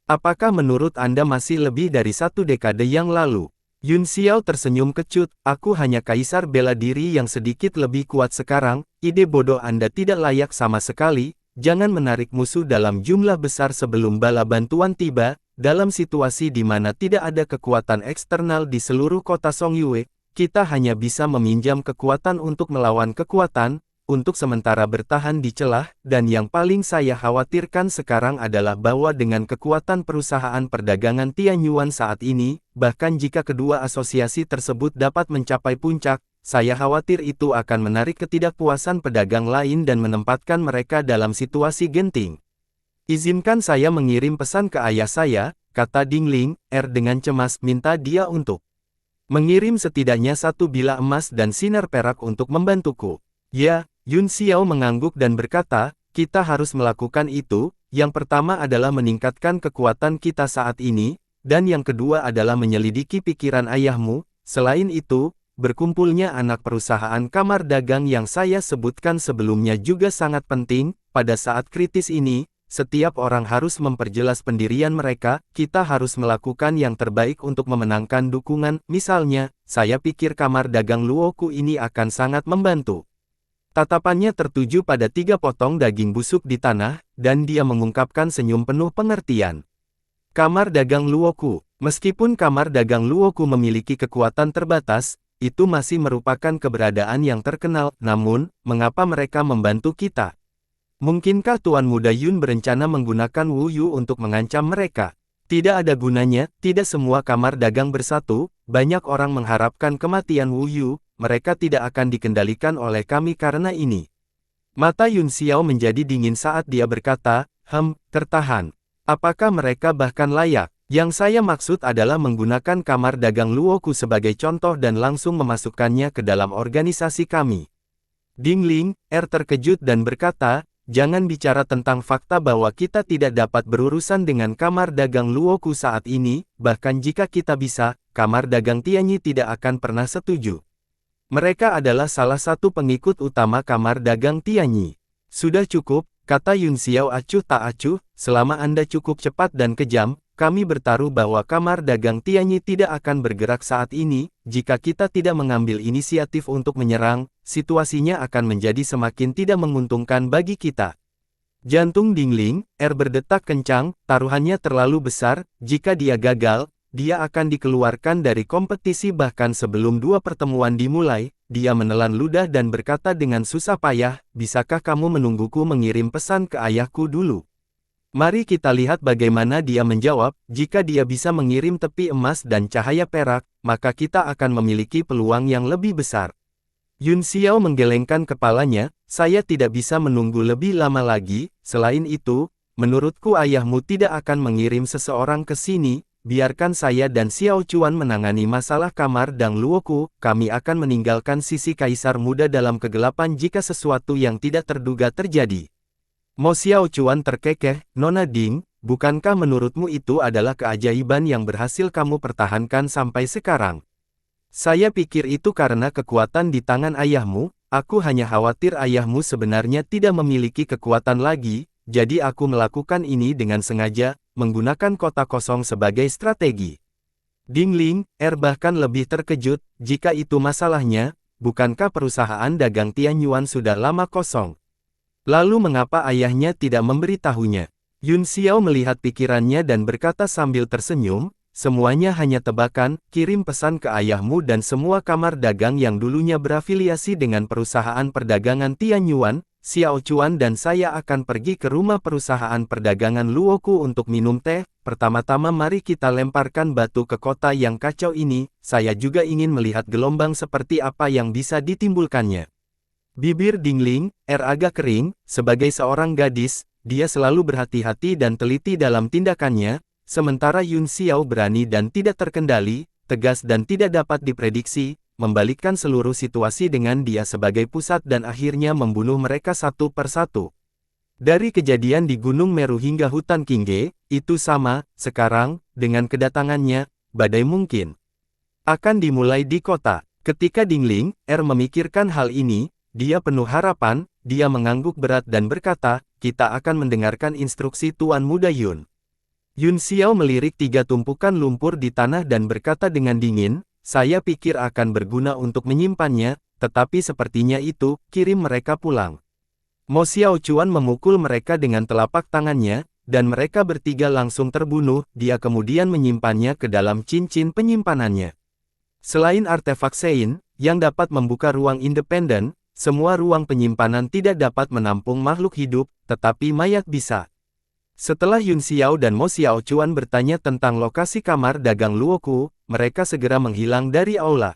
Apakah menurut Anda masih lebih dari 1 dekade yang lalu? Yun Xiao tersenyum kecut, aku hanya kaisar bela diri yang sedikit lebih kuat sekarang, ide bodoh Anda tidak layak sama sekali, jangan menarik musuh dalam jumlah besar sebelum bala bantuan tiba, dalam situasi di mana tidak ada kekuatan eksternal di seluruh kota Songyue, kita hanya bisa meminjam kekuatan untuk melawan kekuatan, untuk sementara bertahan di celah, dan yang paling saya khawatirkan sekarang adalah bahwa dengan kekuatan perusahaan perdagangan Tianyuan saat ini, bahkan jika kedua asosiasi tersebut dapat mencapai puncak, saya khawatir itu akan menarik ketidakpuasan pedagang lain dan menempatkan mereka dalam situasi genting. Izinkan saya mengirim pesan ke ayah saya, kata Dingling, dengan cemas minta dia untuk mengirim setidaknya 1 bilah emas dan sinar perak untuk membantuku. Ya, Yun Xiao mengangguk dan berkata, kita harus melakukan itu, yang pertama adalah meningkatkan kekuatan kita saat ini, dan yang kedua adalah menyelidiki pikiran ayahmu, selain itu, berkumpulnya anak perusahaan kamar dagang yang saya sebutkan sebelumnya juga sangat penting, pada saat kritis ini, setiap orang harus memperjelas pendirian mereka, kita harus melakukan yang terbaik untuk memenangkan dukungan, misalnya, saya pikir kamar dagang Luoku ini akan sangat membantu. Tatapannya tertuju pada 3 potong daging busuk di tanah, dan dia mengungkapkan senyum penuh pengertian. Kamar dagang Luoku. Meskipun kamar dagang Luoku memiliki kekuatan terbatas, itu masih merupakan keberadaan yang terkenal, namun, mengapa mereka membantu kita? Mungkinkah Tuan Muda Yun berencana menggunakan Wu Yu untuk mengancam mereka? Tidak ada gunanya, tidak semua kamar dagang bersatu, banyak orang mengharapkan kematian Wu Yu, mereka tidak akan dikendalikan oleh kami karena ini. Mata Yun Xiao menjadi dingin saat dia berkata, tertahan. Apakah mereka bahkan layak? Yang saya maksud adalah menggunakan kamar dagang Luoku sebagai contoh dan langsung memasukkannya ke dalam organisasi kami. Dingling, terkejut dan berkata, jangan bicara tentang fakta bahwa kita tidak dapat berurusan dengan kamar dagang Luoku saat ini, bahkan jika kita bisa, kamar dagang Tianyi tidak akan pernah setuju. Mereka adalah salah satu pengikut utama kamar dagang Tianyi. Sudah cukup, kata Yun Xiao acuh tak acuh, selama Anda cukup cepat dan kejam, kami bertaruh bahwa kamar dagang Tianyi tidak akan bergerak saat ini, jika kita tidak mengambil inisiatif untuk menyerang, situasinya akan menjadi semakin tidak menguntungkan bagi kita. Jantung Dingling, berdetak kencang, taruhannya terlalu besar, jika dia gagal, dia akan dikeluarkan dari kompetisi bahkan sebelum 2 pertemuan dimulai, dia menelan ludah dan berkata dengan susah payah, bisakah kamu menungguku mengirim pesan ke ayahku dulu? Mari kita lihat bagaimana dia menjawab, jika dia bisa mengirim tepi emas dan cahaya perak, maka kita akan memiliki peluang yang lebih besar. Yun Xiao menggelengkan kepalanya, saya tidak bisa menunggu lebih lama lagi, selain itu, menurutku ayahmu tidak akan mengirim seseorang ke sini, biarkan saya dan Xiao Chuan menangani masalah kamar Dang Luoku, kami akan meninggalkan sisi kaisar muda dalam kegelapan jika sesuatu yang tidak terduga terjadi. Mo Xiao Chuan terkekeh, Nona Ding, bukankah menurutmu itu adalah keajaiban yang berhasil kamu pertahankan sampai sekarang? Saya pikir itu karena kekuatan di tangan ayahmu, aku hanya khawatir ayahmu sebenarnya tidak memiliki kekuatan lagi, jadi aku melakukan ini dengan sengaja, menggunakan kota kosong sebagai strategi. Dingling, bahkan lebih terkejut, jika itu masalahnya, bukankah perusahaan dagang Tianyuan sudah lama kosong? Lalu mengapa ayahnya tidak memberitahunya? Yun Xiao melihat pikirannya dan berkata sambil tersenyum, semuanya hanya tebakan, kirim pesan ke ayahmu dan semua kamar dagang yang dulunya berafiliasi dengan perusahaan perdagangan Tianyuan, Xiao Chuan dan saya akan pergi ke rumah perusahaan perdagangan Luoku untuk minum teh. Pertama-tama mari kita lemparkan batu ke kota yang kacau ini, saya juga ingin melihat gelombang seperti apa yang bisa ditimbulkannya. Bibir Dingling, agak kering, sebagai seorang gadis, dia selalu berhati-hati dan teliti dalam tindakannya, sementara Yun Xiao berani dan tidak terkendali, tegas dan tidak dapat diprediksi, membalikkan seluruh situasi dengan dia sebagai pusat dan akhirnya membunuh mereka satu persatu. Dari kejadian di Gunung Meru hingga hutan Qingge, itu sama, sekarang, dengan kedatangannya, badai mungkin akan dimulai di kota. Ketika Dingling, memikirkan hal ini, dia penuh harapan, dia mengangguk berat dan berkata, kita akan mendengarkan instruksi Tuan Muda Yun. Yun Xiao melirik 3 tumpukan lumpur di tanah dan berkata dengan dingin, saya pikir akan berguna untuk menyimpannya, tetapi sepertinya itu, kirim mereka pulang. Mo Xiao Chuan memukul mereka dengan telapak tangannya, dan mereka bertiga langsung terbunuh, dia kemudian menyimpannya ke dalam cincin penyimpanannya. Selain artefak Sein, yang dapat membuka ruang independen, semua ruang penyimpanan tidak dapat menampung makhluk hidup, tetapi mayat bisa. Setelah Yun Xiao dan Mo Xiao Chuan bertanya tentang lokasi kamar dagang Luoku, mereka segera menghilang dari aula.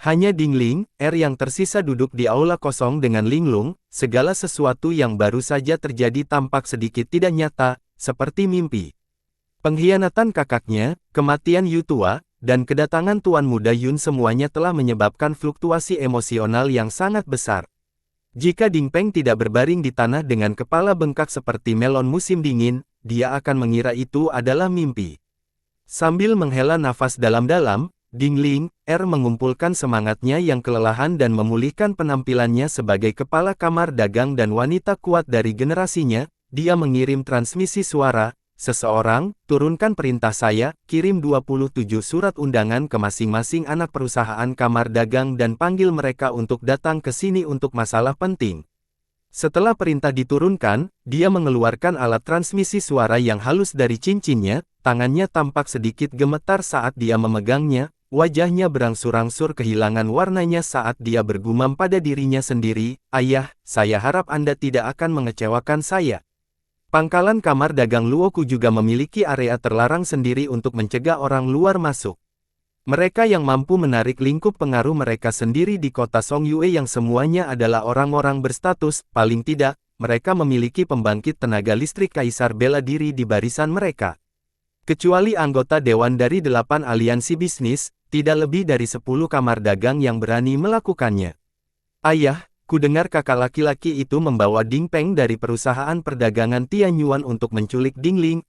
Hanya Dingling, yang tersisa duduk di aula kosong dengan linglung, segala sesuatu yang baru saja terjadi tampak sedikit tidak nyata, seperti mimpi. Pengkhianatan kakaknya, kematian Yu Tua, dan kedatangan Tuan Muda Yun semuanya telah menyebabkan fluktuasi emosional yang sangat besar. Jika Ding Peng tidak berbaring di tanah dengan kepala bengkak seperti melon musim dingin, dia akan mengira itu adalah mimpi. Sambil menghela nafas dalam-dalam, Dingling, mengumpulkan semangatnya yang kelelahan dan memulihkan penampilannya sebagai kepala kamar dagang dan wanita kuat dari generasinya, dia mengirim transmisi suara, seseorang, turunkan perintah saya, kirim 27 surat undangan ke masing-masing anak perusahaan kamar dagang dan panggil mereka untuk datang ke sini untuk masalah penting. Setelah perintah diturunkan, dia mengeluarkan alat transmisi suara yang halus dari cincinnya, tangannya tampak sedikit gemetar saat dia memegangnya, wajahnya berangsur-angsur kehilangan warnanya saat dia bergumam pada dirinya sendiri, ayah, saya harap Anda tidak akan mengecewakan saya. Pangkalan kamar dagang Luoku juga memiliki area terlarang sendiri untuk mencegah orang luar masuk. Mereka yang mampu menarik lingkup pengaruh mereka sendiri di kota Songyue yang semuanya adalah orang-orang berstatus, paling tidak, mereka memiliki pembangkit tenaga listrik kaisar bela diri di barisan mereka. Kecuali anggota dewan dari 8 aliansi bisnis, tidak lebih dari 10 kamar dagang yang berani melakukannya. Ayah, ku dengar kakak laki-laki itu membawa Ding Peng dari perusahaan perdagangan Tianyuan untuk menculik Dingling,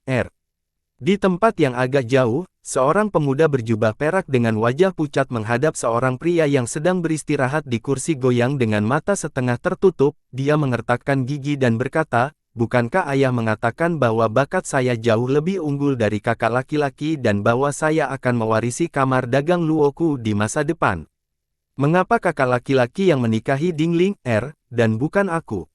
Di tempat yang agak jauh, seorang pemuda berjubah perak dengan wajah pucat menghadap seorang pria yang sedang beristirahat di kursi goyang dengan mata setengah tertutup, dia mengertakkan gigi dan berkata, bukankah ayah mengatakan bahwa bakat saya jauh lebih unggul dari kakak laki-laki dan bahwa saya akan mewarisi kamar dagang Luoku di masa depan? Mengapa kakak laki-laki yang menikahi Dingling, dan bukan aku?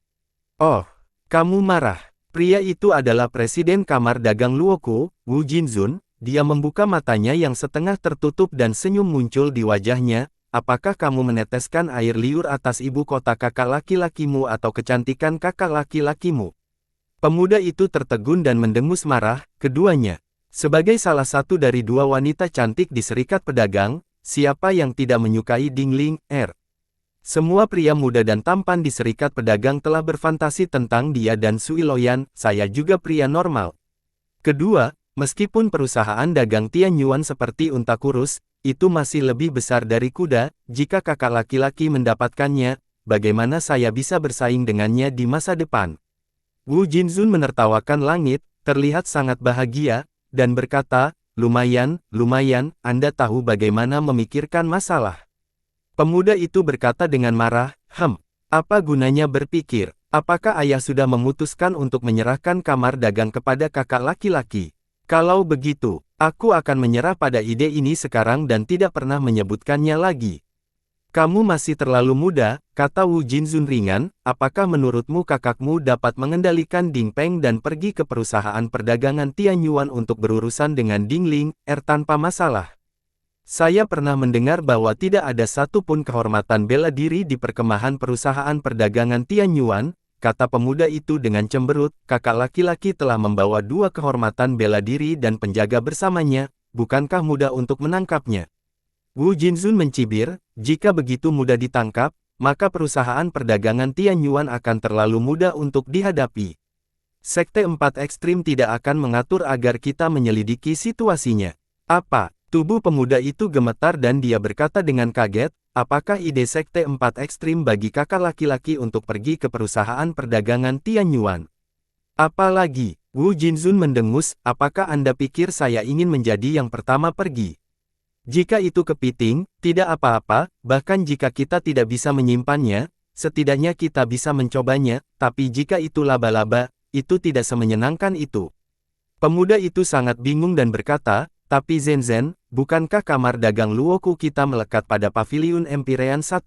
Oh, kamu marah. Pria itu adalah presiden kamar dagang Luoku, Wu Jinzun. Dia membuka matanya yang setengah tertutup dan senyum muncul di wajahnya. Apakah kamu meneteskan air liur atas ibu kota kakak laki-lakimu atau kecantikan kakak laki-lakimu? Pemuda itu tertegun dan mendengus marah, keduanya. Sebagai salah satu dari 2 wanita cantik di serikat pedagang, siapa yang tidak menyukai Dingling, Semua pria muda dan tampan di serikat pedagang telah berfantasi tentang dia dan Sui Loyan, saya juga pria normal. Kedua, Meskipun perusahaan dagang Tianyuan seperti unta kurus, itu masih lebih besar dari kuda. Jika kakak laki-laki mendapatkannya, bagaimana saya bisa bersaing dengannya di masa depan? Wu Jinzun menertawakan langit, terlihat sangat bahagia, dan berkata, lumayan, Anda tahu bagaimana memikirkan masalah. Pemuda itu berkata dengan marah, apa gunanya berpikir? Apakah ayah sudah memutuskan untuk menyerahkan kamar dagang kepada kakak laki-laki? Kalau begitu, aku akan menyerah pada ide ini sekarang dan tidak pernah menyebutkannya lagi. Kamu masih terlalu muda, kata Wu Jinzun ringan, apakah menurutmu kakakmu dapat mengendalikan Ding Peng dan pergi ke perusahaan perdagangan Tianyuan untuk berurusan dengan Ding Ling, tanpa masalah? Saya pernah mendengar bahwa tidak ada satupun kehormatan bela diri di perkemahan perusahaan perdagangan Tianyuan, kata pemuda itu dengan cemberut, kakak laki-laki telah membawa 2 kehormatan bela diri dan penjaga bersamanya, bukankah mudah untuk menangkapnya? Wu Jinzun mencibir, jika begitu mudah ditangkap, maka perusahaan perdagangan Tianyuan akan terlalu mudah untuk dihadapi. Sekte 4 Ekstrim tidak akan mengatur agar kita menyelidiki situasinya. Apa? Tubuh pemuda itu gemetar dan dia berkata dengan kaget, apakah ide Sekte 4 Ekstrim bagi kakak laki-laki untuk pergi ke perusahaan perdagangan Tianyuan? Apalagi, Wu Jinzun mendengus, apakah Anda pikir saya ingin menjadi yang pertama pergi? Jika itu kepiting, tidak apa-apa, bahkan jika kita tidak bisa menyimpannya, setidaknya kita bisa mencobanya, tapi jika itu laba-laba, itu tidak semenyenangkan itu. Pemuda itu sangat bingung dan berkata, tapi Zhen, bukankah kamar dagang Luoku kita melekat pada Paviliun Empyrean 1?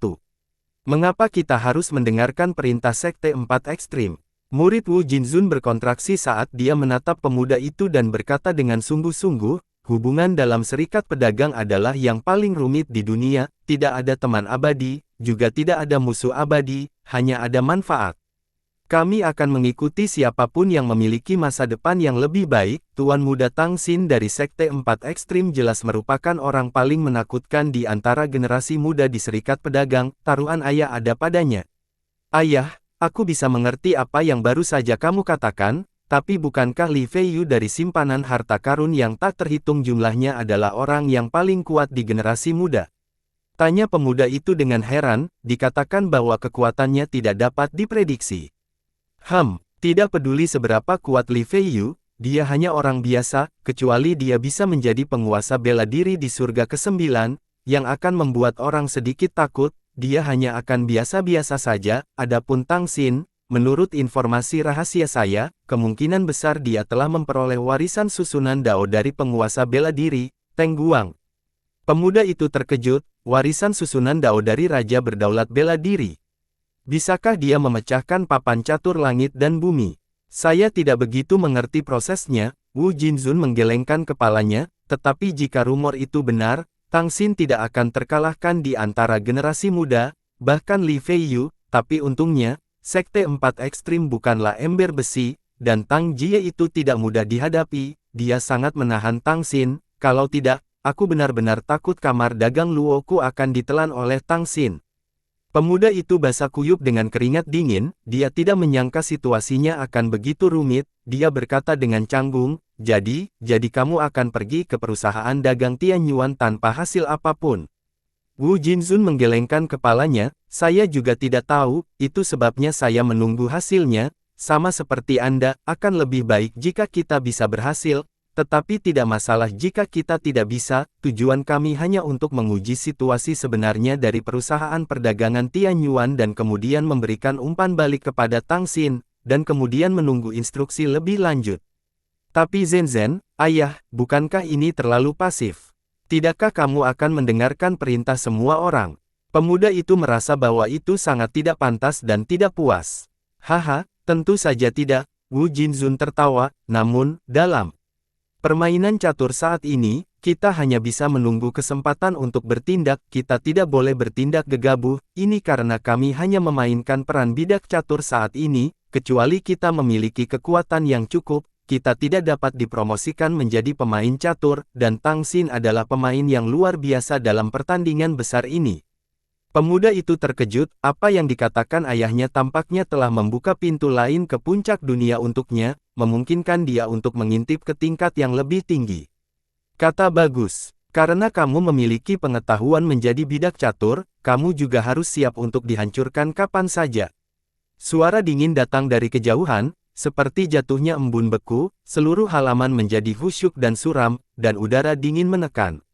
Mengapa kita harus mendengarkan perintah Sekte 4 Ekstrim? Murid Wu Jinzun berkontraksi saat dia menatap pemuda itu dan berkata dengan sungguh-sungguh, hubungan dalam serikat pedagang adalah yang paling rumit di dunia, tidak ada teman abadi, juga tidak ada musuh abadi, hanya ada manfaat. Kami akan mengikuti siapapun yang memiliki masa depan yang lebih baik. Tuan Muda Tang Xin dari Sekte 4 Ekstrim jelas merupakan orang paling menakutkan di antara generasi muda di serikat pedagang, taruhan ayah ada padanya. Ayah, aku bisa mengerti apa yang baru saja kamu katakan, tapi bukankah Li Feiyu dari simpanan harta karun yang tak terhitung jumlahnya adalah orang yang paling kuat di generasi muda? Tanya pemuda itu dengan heran, dikatakan bahwa kekuatannya tidak dapat diprediksi. Tidak peduli seberapa kuat Li Feiyu, dia hanya orang biasa, kecuali dia bisa menjadi penguasa bela diri di surga ke-9, yang akan membuat orang sedikit takut, dia hanya akan biasa-biasa saja. Adapun Tang Xin, menurut informasi rahasia saya, kemungkinan besar dia telah memperoleh warisan susunan Dao dari penguasa bela diri, Teng Guang. Pemuda itu terkejut, warisan susunan Dao dari Raja Berdaulat Bela Diri. Bisakah dia memecahkan papan catur langit dan bumi? Saya tidak begitu mengerti prosesnya. Wu Jinzun menggelengkan kepalanya, tetapi jika rumor itu benar, Tang Xin tidak akan terkalahkan di antara generasi muda, bahkan Li Feiyu, tapi untungnya, Sekte 4 Ekstrim bukanlah ember besi, dan Tang Jie itu tidak mudah dihadapi, dia sangat menahan Tang Xin, kalau tidak, aku benar-benar takut kamar dagang Luoku akan ditelan oleh Tang Xin. Pemuda itu basah kuyup dengan keringat dingin, dia tidak menyangka situasinya akan begitu rumit, dia berkata dengan canggung, jadi kamu akan pergi ke perusahaan dagang Tianyuan tanpa hasil apapun. Wu Jinzun menggelengkan kepalanya, saya juga tidak tahu, itu sebabnya saya menunggu hasilnya, sama seperti Anda, akan lebih baik jika kita bisa berhasil, tetapi tidak masalah jika kita tidak bisa, tujuan kami hanya untuk menguji situasi sebenarnya dari perusahaan perdagangan Tianyuan dan kemudian memberikan umpan balik kepada Tang Xin, dan kemudian menunggu instruksi lebih lanjut. Tapi Zhen, ayah, bukankah ini terlalu pasif? Tidakkah kamu akan mendengarkan perintah semua orang? Pemuda itu merasa bahwa itu sangat tidak pantas dan tidak puas. Haha, tentu saja tidak, Wu Jinzun tertawa, namun, dalam permainan catur saat ini, kita hanya bisa menunggu kesempatan untuk bertindak, kita tidak boleh bertindak gegabah, ini karena kami hanya memainkan peran bidak catur saat ini, kecuali kita memiliki kekuatan yang cukup, kita tidak dapat dipromosikan menjadi pemain catur, dan Tang Xin adalah pemain yang luar biasa dalam pertandingan besar ini. Pemuda itu terkejut, apa yang dikatakan ayahnya tampaknya telah membuka pintu lain ke puncak dunia untuknya, memungkinkan dia untuk mengintip ke tingkat yang lebih tinggi. Kata bagus, karena kamu memiliki pengetahuan menjadi bidak catur, kamu juga harus siap untuk dihancurkan kapan saja. Suara dingin datang dari kejauhan, seperti jatuhnya embun beku, seluruh halaman menjadi khusyuk dan suram, dan udara dingin menekan.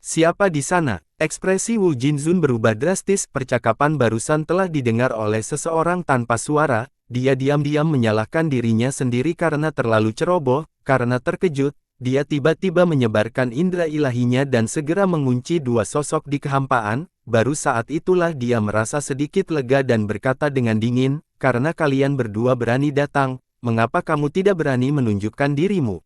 Siapa di sana? Ekspresi Wu Jinzun berubah drastis. Percakapan barusan telah didengar oleh seseorang tanpa suara. Dia diam-diam menyalahkan dirinya sendiri karena terlalu ceroboh. Karena terkejut, dia tiba-tiba menyebarkan indera ilahinya dan segera mengunci dua sosok di kehampaan. Baru saat itulah dia merasa sedikit lega dan berkata dengan dingin, "Karena kalian berdua berani datang, mengapa kamu tidak berani menunjukkan dirimu?"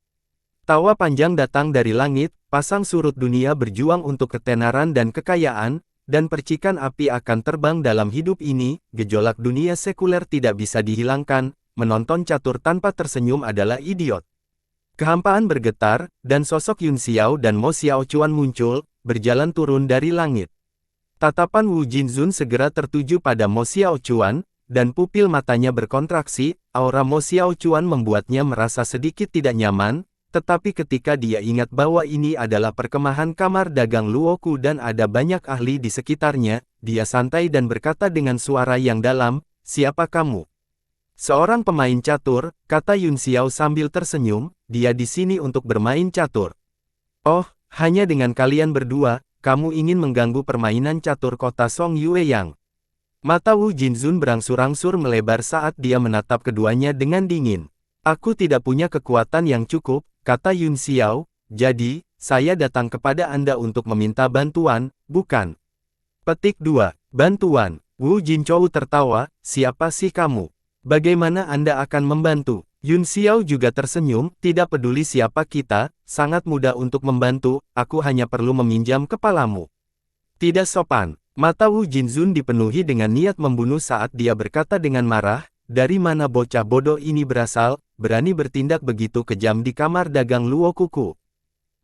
Tawa panjang datang dari langit, pasang surut dunia berjuang untuk ketenaran dan kekayaan, dan percikan api akan terbang dalam hidup ini, gejolak dunia sekuler tidak bisa dihilangkan, menonton catur tanpa tersenyum adalah idiot. Kehampaan bergetar, dan sosok Yun Xiao dan Mo Xiaochuan muncul, berjalan turun dari langit. Tatapan Wu Jinzun segera tertuju pada Mo Xiaochuan, dan pupil matanya berkontraksi, aura Mo Xiaochuan membuatnya merasa sedikit tidak nyaman. Tetapi ketika dia ingat bahwa ini adalah perkemahan kamar dagang Luoku dan ada banyak ahli di sekitarnya, dia santai dan berkata dengan suara yang dalam, "Siapa kamu?" "Seorang pemain catur," kata Yun Xiao sambil tersenyum, "dia di sini untuk bermain catur." "Oh, hanya dengan kalian berdua, kamu ingin mengganggu permainan catur kota Song Yueyang." Mata Wu Jinzun berangsur-angsur melebar saat dia menatap keduanya dengan dingin. "Aku tidak punya kekuatan yang cukup," kata Yun Xiao, "jadi, saya datang kepada Anda untuk meminta bantuan, bukan?" Petik 2. Bantuan. Wu Jinzhou tertawa, "Siapa sih kamu? Bagaimana Anda akan membantu?" Yun Xiao juga tersenyum, "Tidak peduli siapa kita, sangat mudah untuk membantu, aku hanya perlu meminjam kepalamu." Tidak sopan. Mata Wu Jinzun dipenuhi dengan niat membunuh saat dia berkata dengan marah, "Dari mana bocah bodoh ini berasal, berani bertindak begitu kejam di kamar dagang Luokuku?"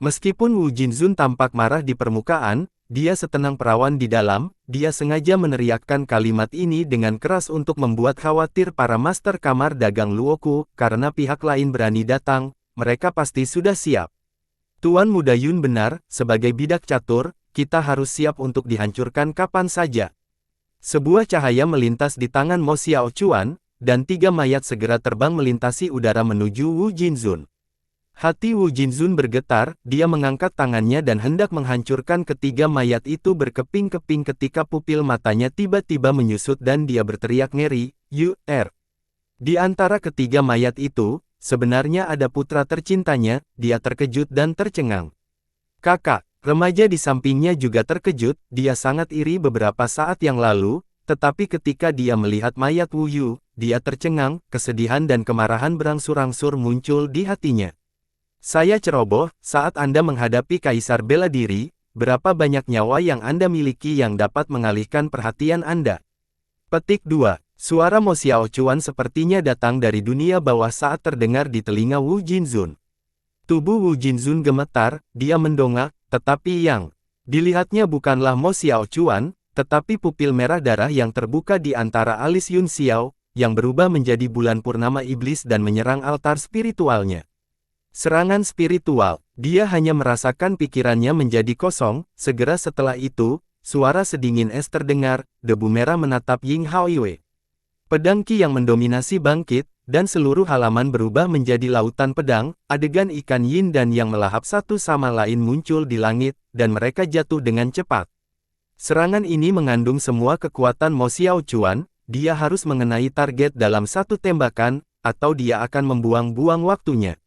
Meskipun Wu Jinzun tampak marah di permukaan, dia setenang perawan di dalam, dia sengaja meneriakkan kalimat ini dengan keras untuk membuat khawatir para master kamar dagang Luoku, karena pihak lain berani datang, mereka pasti sudah siap. Tuan Muda Yun benar, sebagai bidak catur, kita harus siap untuk dihancurkan kapan saja. Sebuah cahaya melintas di tangan Mo Xiaochuan, dan 3 mayat segera terbang melintasi udara menuju Wu Jinzun. Hati Wu Jinzun bergetar, dia mengangkat tangannya dan hendak menghancurkan ketiga mayat itu berkeping-keping ketika pupil matanya tiba-tiba menyusut dan dia berteriak ngeri, "UR." Di antara ketiga mayat itu, sebenarnya ada putra tercintanya, dia terkejut dan tercengang. Kakak, remaja di sampingnya juga terkejut, dia sangat iri beberapa saat yang lalu, tetapi ketika dia melihat mayat Wu Yu, dia tercengang, kesedihan dan kemarahan berangsur-angsur muncul di hatinya. "Saya ceroboh, saat Anda menghadapi kaisar bela diri, berapa banyak nyawa yang Anda miliki yang dapat mengalihkan perhatian Anda?" Petik 2. Suara Mo Xiaochuan sepertinya datang dari dunia bawah saat terdengar di telinga Wu Jinzun. Tubuh Wu Jinzun gemetar, dia mendongak, tetapi yang dilihatnya bukanlah Mo Xiaochuan, tetapi pupil merah darah yang terbuka di antara alis Yun Xiao, yang berubah menjadi bulan purnama iblis dan menyerang altar spiritualnya. Serangan spiritual, dia hanya merasakan pikirannya menjadi kosong, segera setelah itu, suara sedingin es terdengar, debu merah menatap Ying Haoyue. Pedang Qi yang mendominasi bangkit, dan seluruh halaman berubah menjadi lautan pedang, adegan ikan yin dan yang melahap satu sama lain muncul di langit, dan mereka jatuh dengan cepat. Serangan ini mengandung semua kekuatan Mo Xiaochuan, dia harus mengenai target dalam satu tembakan, atau dia akan membuang-buang waktunya.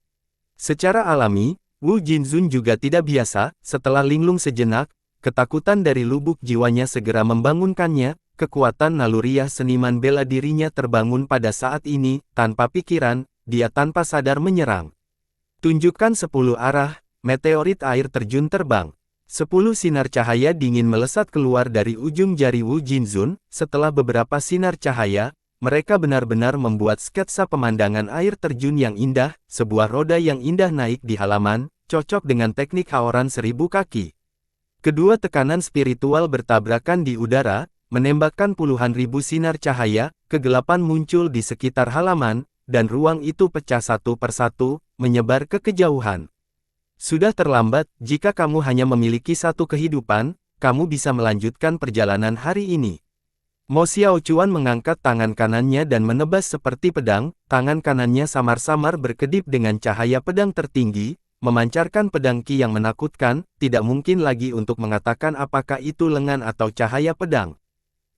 Secara alami, Wu Jinzun juga tidak biasa, setelah linglung sejenak, ketakutan dari lubuk jiwanya segera membangunkannya, kekuatan naluriah seniman bela dirinya terbangun pada saat ini, tanpa pikiran, dia tanpa sadar menyerang. Tunjukkan 10 arah, meteorit air terjun terbang. 10 sinar cahaya dingin melesat keluar dari ujung jari Wu Jinzun, setelah beberapa sinar cahaya, mereka benar-benar membuat sketsa pemandangan air terjun yang indah, sebuah roda yang indah naik di halaman, cocok dengan teknik haoran 1000 kaki. Kedua tekanan spiritual bertabrakan di udara, menembakkan puluhan ribu sinar cahaya, kegelapan muncul di sekitar halaman, dan ruang itu pecah satu persatu, menyebar ke kejauhan. Sudah terlambat, jika kamu hanya memiliki satu kehidupan, kamu bisa melanjutkan perjalanan hari ini. Mo Xiaochuan mengangkat tangan kanannya dan menebas seperti pedang, tangan kanannya samar-samar berkedip dengan cahaya pedang tertinggi, memancarkan pedang Qi yang menakutkan, tidak mungkin lagi untuk mengatakan apakah itu lengan atau cahaya pedang.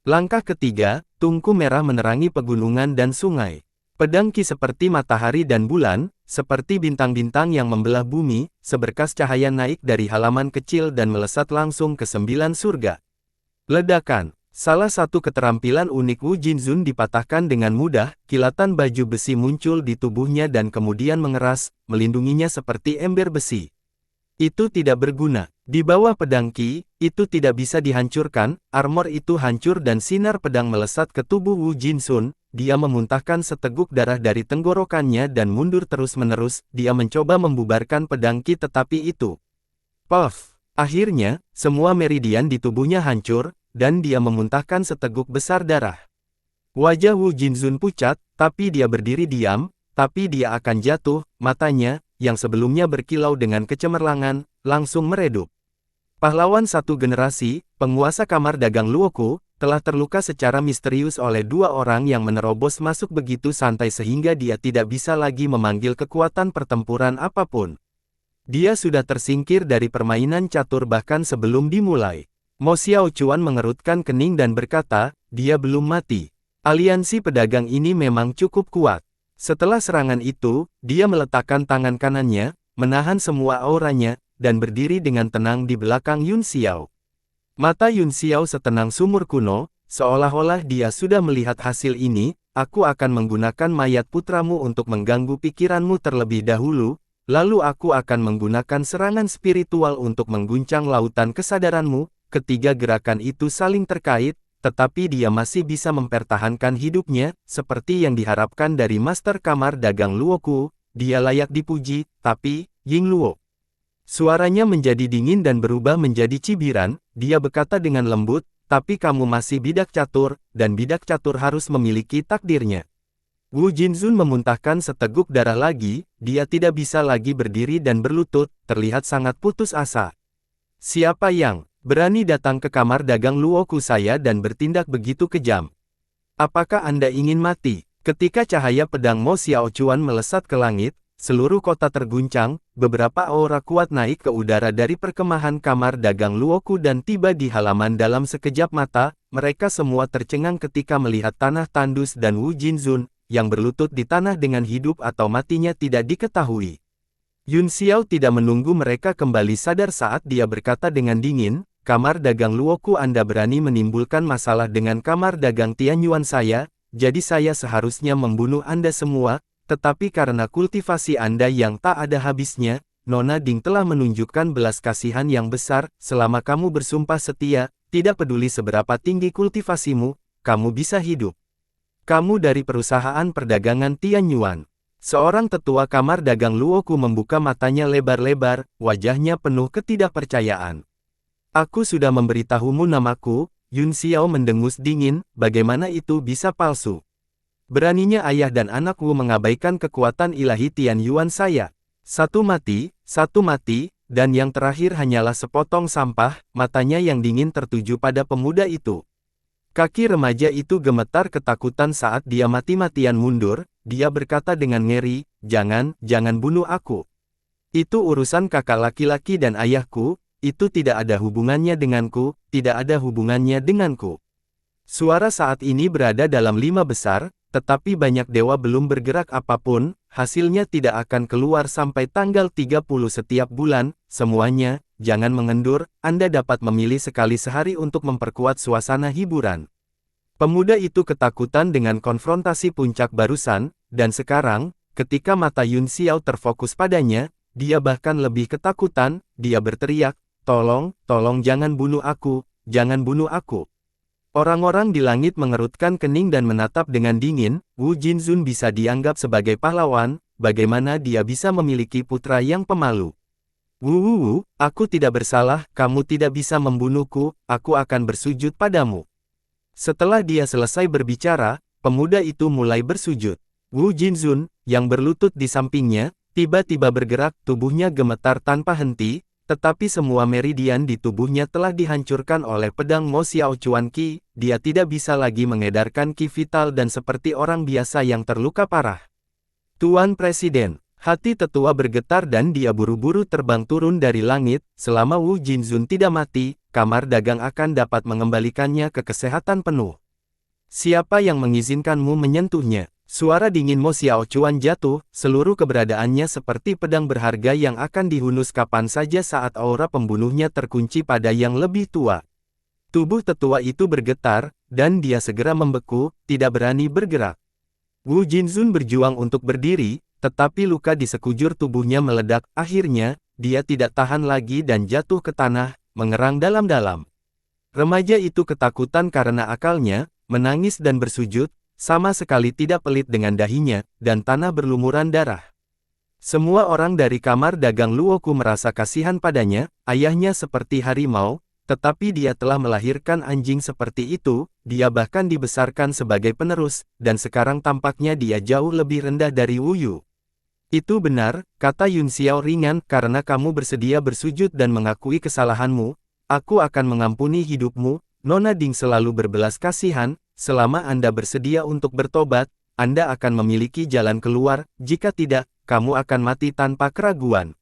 Langkah ketiga, tungku merah menerangi pegunungan dan sungai. Pedang Qi seperti matahari dan bulan, seperti bintang-bintang yang membelah bumi, seberkas cahaya naik dari halaman kecil dan melesat langsung ke 9 surga. Ledakan. Salah satu keterampilan unik Wu Jinzun dipatahkan dengan mudah, kilatan baju besi muncul di tubuhnya dan kemudian mengeras, melindunginya seperti ember besi. Itu tidak berguna. Di bawah pedang Qi, itu tidak bisa dihancurkan, armor itu hancur dan sinar pedang melesat ke tubuh Wu Jinzun, dia memuntahkan seteguk darah dari tenggorokannya dan mundur terus-menerus, dia mencoba membubarkan pedang Qi tetapi itu. Puff! Akhirnya, semua meridian di tubuhnya hancur, dan dia memuntahkan seteguk besar darah. Wajah Wu Jinzun pucat, tapi dia berdiri diam, tapi dia akan jatuh, matanya, yang sebelumnya berkilau dengan kecemerlangan, langsung meredup. Pahlawan satu generasi, penguasa kamar dagang Luoku, telah terluka secara misterius oleh dua orang yang menerobos masuk begitu santai sehingga dia tidak bisa lagi memanggil kekuatan pertempuran apapun. Dia sudah tersingkir dari permainan catur bahkan sebelum dimulai. Mo Xiaochuan mengerutkan kening dan berkata, dia belum mati. Aliansi pedagang ini memang cukup kuat. Setelah serangan itu, dia meletakkan tangan kanannya, menahan semua auranya, dan berdiri dengan tenang di belakang Yun Xiao. Mata Yun Xiao setenang sumur kuno, seolah-olah dia sudah melihat hasil ini, aku akan menggunakan mayat putramu untuk mengganggu pikiranmu terlebih dahulu, lalu aku akan menggunakan serangan spiritual untuk mengguncang lautan kesadaranmu. Ketiga gerakan itu saling terkait, tetapi dia masih bisa mempertahankan hidupnya, seperti yang diharapkan dari Master Kamar Dagang Luoku, dia layak dipuji, tapi, Ying Luo. Suaranya menjadi dingin dan berubah menjadi cibiran, dia berkata dengan lembut, tapi kamu masih bidak catur, dan bidak catur harus memiliki takdirnya. Wu Jinzun memuntahkan seteguk darah lagi, dia tidak bisa lagi berdiri dan berlutut, terlihat sangat putus asa. Siapa yang berani datang ke kamar dagang Luoku saya dan bertindak begitu kejam? Apakah Anda ingin mati? Ketika cahaya pedang Mo Xiaochuan melesat ke langit, seluruh kota terguncang, beberapa aura kuat naik ke udara dari perkemahan kamar dagang Luoku dan tiba di halaman dalam sekejap mata, mereka semua tercengang ketika melihat tanah tandus dan Wu Jinzun, yang berlutut di tanah dengan hidup atau matinya tidak diketahui. Yun Xiao tidak menunggu mereka kembali sadar saat dia berkata dengan dingin, kamar dagang Luoku Anda berani menimbulkan masalah dengan kamar dagang Tianyuan saya, jadi saya seharusnya membunuh Anda semua, tetapi karena kultivasi Anda yang tak ada habisnya, Nona Ding telah menunjukkan belas kasihan yang besar, selama kamu bersumpah setia, tidak peduli seberapa tinggi kultivasimu, kamu bisa hidup. Kamu dari perusahaan perdagangan Tianyuan. Seorang tetua kamar dagang Luoku membuka matanya lebar-lebar, wajahnya penuh ketidakpercayaan. Aku sudah memberitahumu namaku, Yun Xiao mendengus dingin, bagaimana itu bisa palsu? Beraninya ayah dan anakku mengabaikan kekuatan ilahi Tianyuan saya. Satu mati, dan yang terakhir hanyalah sepotong sampah, matanya yang dingin tertuju pada pemuda itu. Kaki remaja itu gemetar ketakutan saat dia mati-matian mundur, dia berkata dengan ngeri, jangan bunuh aku. Itu urusan kakak laki-laki dan ayahku, itu tidak ada hubungannya denganku, tidak ada hubungannya denganku. Suara saat ini berada dalam 5 besar, tetapi banyak dewa belum bergerak apapun, hasilnya tidak akan keluar sampai tanggal 30 setiap bulan, semuanya, jangan mengendur, Anda dapat memilih sekali sehari untuk memperkuat suasana hiburan. Pemuda itu ketakutan dengan konfrontasi puncak barusan, dan sekarang, ketika mata Yun Xiao terfokus padanya, dia bahkan lebih ketakutan, dia berteriak, tolong jangan bunuh aku, jangan bunuh aku. Orang-orang di langit mengerutkan kening dan menatap dengan dingin, Wu Jinzun bisa dianggap sebagai pahlawan, bagaimana dia bisa memiliki putra yang pemalu. Wu, aku tidak bersalah, kamu tidak bisa membunuhku, aku akan bersujud padamu. Setelah dia selesai berbicara, pemuda itu mulai bersujud. Wu Jinzun, yang berlutut di sampingnya, tiba-tiba bergerak, tubuhnya gemetar tanpa henti, tetapi semua meridian di tubuhnya telah dihancurkan oleh pedang Mo Xiao Chuan Qi, dia tidak bisa lagi mengedarkan ki vital dan seperti orang biasa yang terluka parah. Tuan Presiden, hati tetua bergetar dan dia buru-buru terbang turun dari langit, selama Wu Jinzun tidak mati, kamar dagang akan dapat mengembalikannya ke kesehatan penuh. Siapa yang mengizinkanmu menyentuhnya? Suara dingin Mo Xiao Chuan jatuh, seluruh keberadaannya seperti pedang berharga yang akan dihunus kapan saja saat aura pembunuhnya terkunci pada yang lebih tua. Tubuh tetua itu bergetar, dan dia segera membeku, tidak berani bergerak. Wu Jinzun berjuang untuk berdiri, tetapi luka di sekujur tubuhnya meledak, akhirnya, dia tidak tahan lagi dan jatuh ke tanah, mengerang dalam-dalam. Remaja itu ketakutan karena akalnya, menangis dan bersujud, sama sekali tidak pelit dengan dahinya, dan tanah berlumuran darah. Semua orang dari kamar dagang Luoku merasa kasihan padanya, ayahnya seperti harimau, tetapi dia telah melahirkan anjing seperti itu, dia bahkan dibesarkan sebagai penerus, dan sekarang tampaknya dia jauh lebih rendah dari Wu Yu. Itu benar, kata Yun Xiao ringan, karena kamu bersedia bersujud dan mengakui kesalahanmu, aku akan mengampuni hidupmu. Nona Ding selalu berbelas kasihan, selama Anda bersedia untuk bertobat, Anda akan memiliki jalan keluar, jika tidak, kamu akan mati tanpa keraguan.